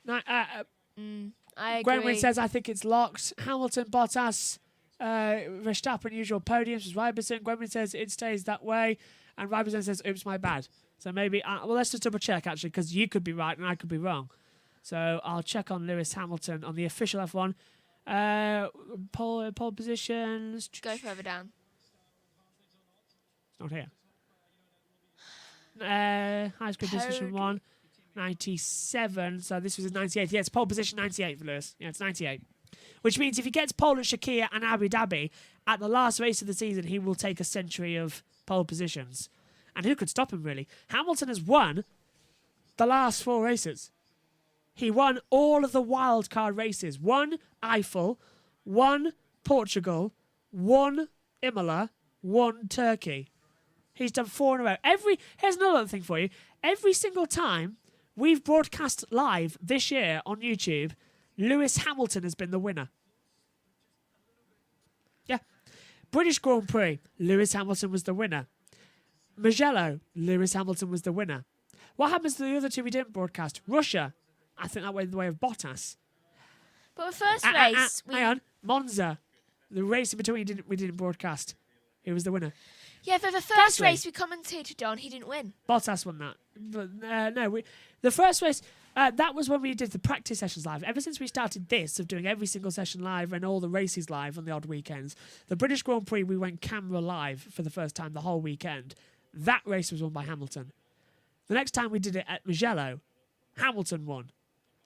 B: agree.
A: Gwenwyn says, I think it's locked. Hamilton, Bottas, Verstappen, usual podiums with Ryberson. Gwenwyn says it stays that way. And Ryberson says, oops, my bad. So maybe... well, let's just double check, actually, because you could be right and I could be wrong. So I'll check on Lewis Hamilton on the official F1. Pole positions.
B: Go further down.
A: Not here. Highest grid position 1. 97. So this was a 98. Yeah, it's pole position 98 for Lewis. Yeah, it's 98. Which means if he gets pole at Shakir and Abu Dhabi, at the last race of the season, he will take a century of pole positions. And who could stop him, really? Hamilton has won the last 4 races. He won all of the wildcard races. 1 Eiffel, 1 Portugal, 1 Imola, 1 Turkey. He's done 4 in a row. Here's another thing for you. Every single time we've broadcast live this year on YouTube, Lewis Hamilton has been the winner. Yeah. British Grand Prix, Lewis Hamilton was the winner. Mugello, Lewis Hamilton was the winner. What happens to the other 2 we didn't broadcast? Russia, I think that went the way of Bottas.
B: But the first race...
A: hang on. Monza, the race in between we didn't broadcast. Who was the winner?
B: Yeah, for the first race we commentated on, he didn't win.
A: Bottas won that. But the first race, that was when we did the practice sessions live. Ever since we started this, of doing every single session live and all the races live on the odd weekends, the British Grand Prix, we went camera live for the first time the whole weekend. That race was won by Hamilton. The next time we did it at Mugello, Hamilton won.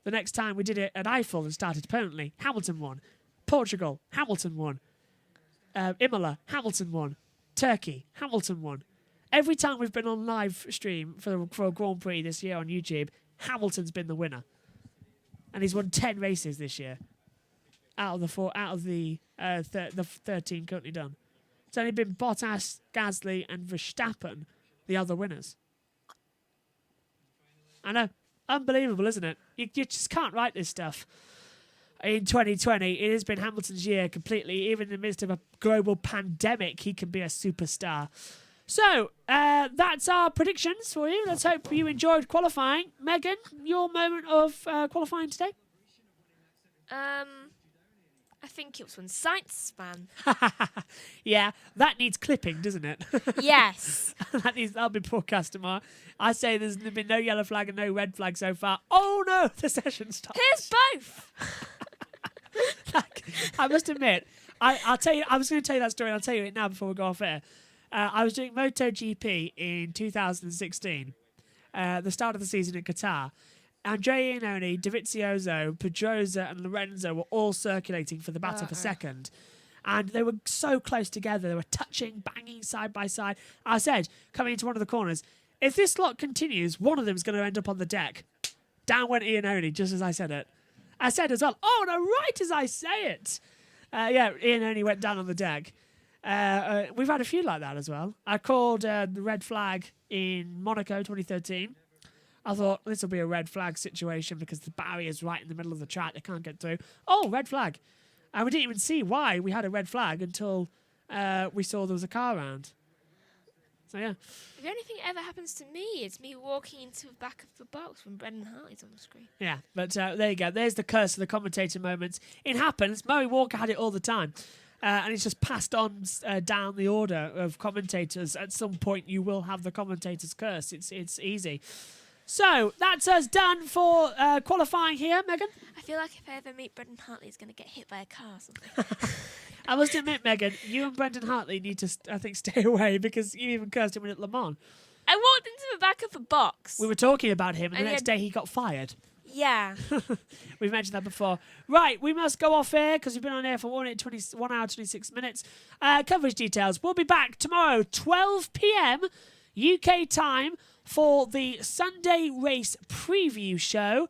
A: The next time we did it at Eiffel and started permanently, Hamilton won. Portugal, Hamilton won. Imola, Hamilton won. Turkey, Hamilton won. Every time we've been on live stream for a Grand Prix this year on YouTube, Hamilton's been the winner. And he's won 10 races this year. out of the 13 currently done. It's only been Bottas, Gasly, and Verstappen, the other winners. I know. Unbelievable, isn't it? You just can't write this stuff. In 2020, it has been Hamilton's year completely. Even in the midst of a global pandemic, he can be a superstar. So, that's our predictions for you. Let's hope you enjoyed qualifying. Megan, your moment of qualifying today?
B: I think it was when Sainz ran.
A: Yeah, that needs clipping, doesn't it?
B: Yes.
A: That'll be broadcast tomorrow. I say there's been no yellow flag and no red flag so far. Oh no, the session stopped.
B: Here's both.
A: I must admit, I'll tell you. I was going to tell you that story, and I'll tell you it now before we go off air. I was doing MotoGP in 2016, the start of the season in Qatar. Andrea Iannone, Dovizioso, Pedrosa, and Lorenzo were all circulating for the battle for second. And they were so close together. They were touching, banging side by side. I said, coming into one of the corners, if this lot continues, one of them is going to end up on the deck. Down went Iannone, just as I said it. I said as well, oh, no, right as I say it. Iannone went down on the deck. We've had a few like that as well. I called the red flag in Monaco 2013. I thought this will be a red flag situation because the barrier's right in the middle of the track. They can't get through. Oh, red flag. And we didn't even see why we had a red flag until we saw there was a car around. So, yeah.
B: If anything ever happens to me, it's me walking into the back of the box when Brendan Hartley's on the screen.
A: Yeah, but there you go. There's the curse of the commentator moments. It happens. Murray Walker had it all the time. And it's just passed on down the order of commentators. At some point, you will have the commentator's curse. It's easy. So, that's us done for qualifying here, Megan.
B: I feel like if I ever meet Brendan Hartley, he's going to get hit by a car or something.
A: I must admit, Megan, you and Brendan Hartley need to, I think, stay away because you even cursed him at Le Mans.
B: I walked into the back of a box.
A: We were talking about him, and the
B: And
A: next day he got fired.
B: Yeah.
A: We've mentioned that before. Right, we must go off air because we've been on air for 1 hour, 26 minutes. Coverage details. We'll be back tomorrow, 12 p.m. UK time for the Sunday race preview show.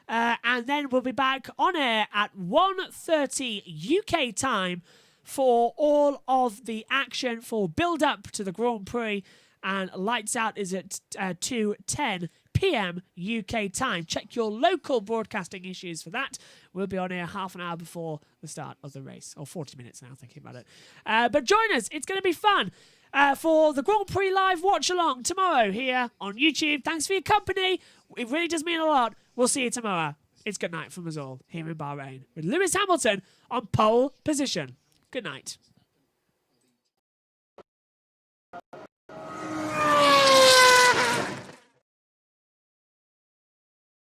A: And then we'll be back on air at 1:30 UK time for all of the action for build-up to the Grand Prix. And Lights Out is at 2:10 p.m. UK time. Check your local broadcasting issues for that. We'll be on air half an hour before the start of the race, or 40 minutes now, thinking about it. But join us. It's going to be fun for the Grand Prix Live watch-along tomorrow here on YouTube. Thanks for your company. It really does mean a lot. We'll see you tomorrow. It's good night from us all here in Bahrain with Lewis Hamilton on pole position. Good night.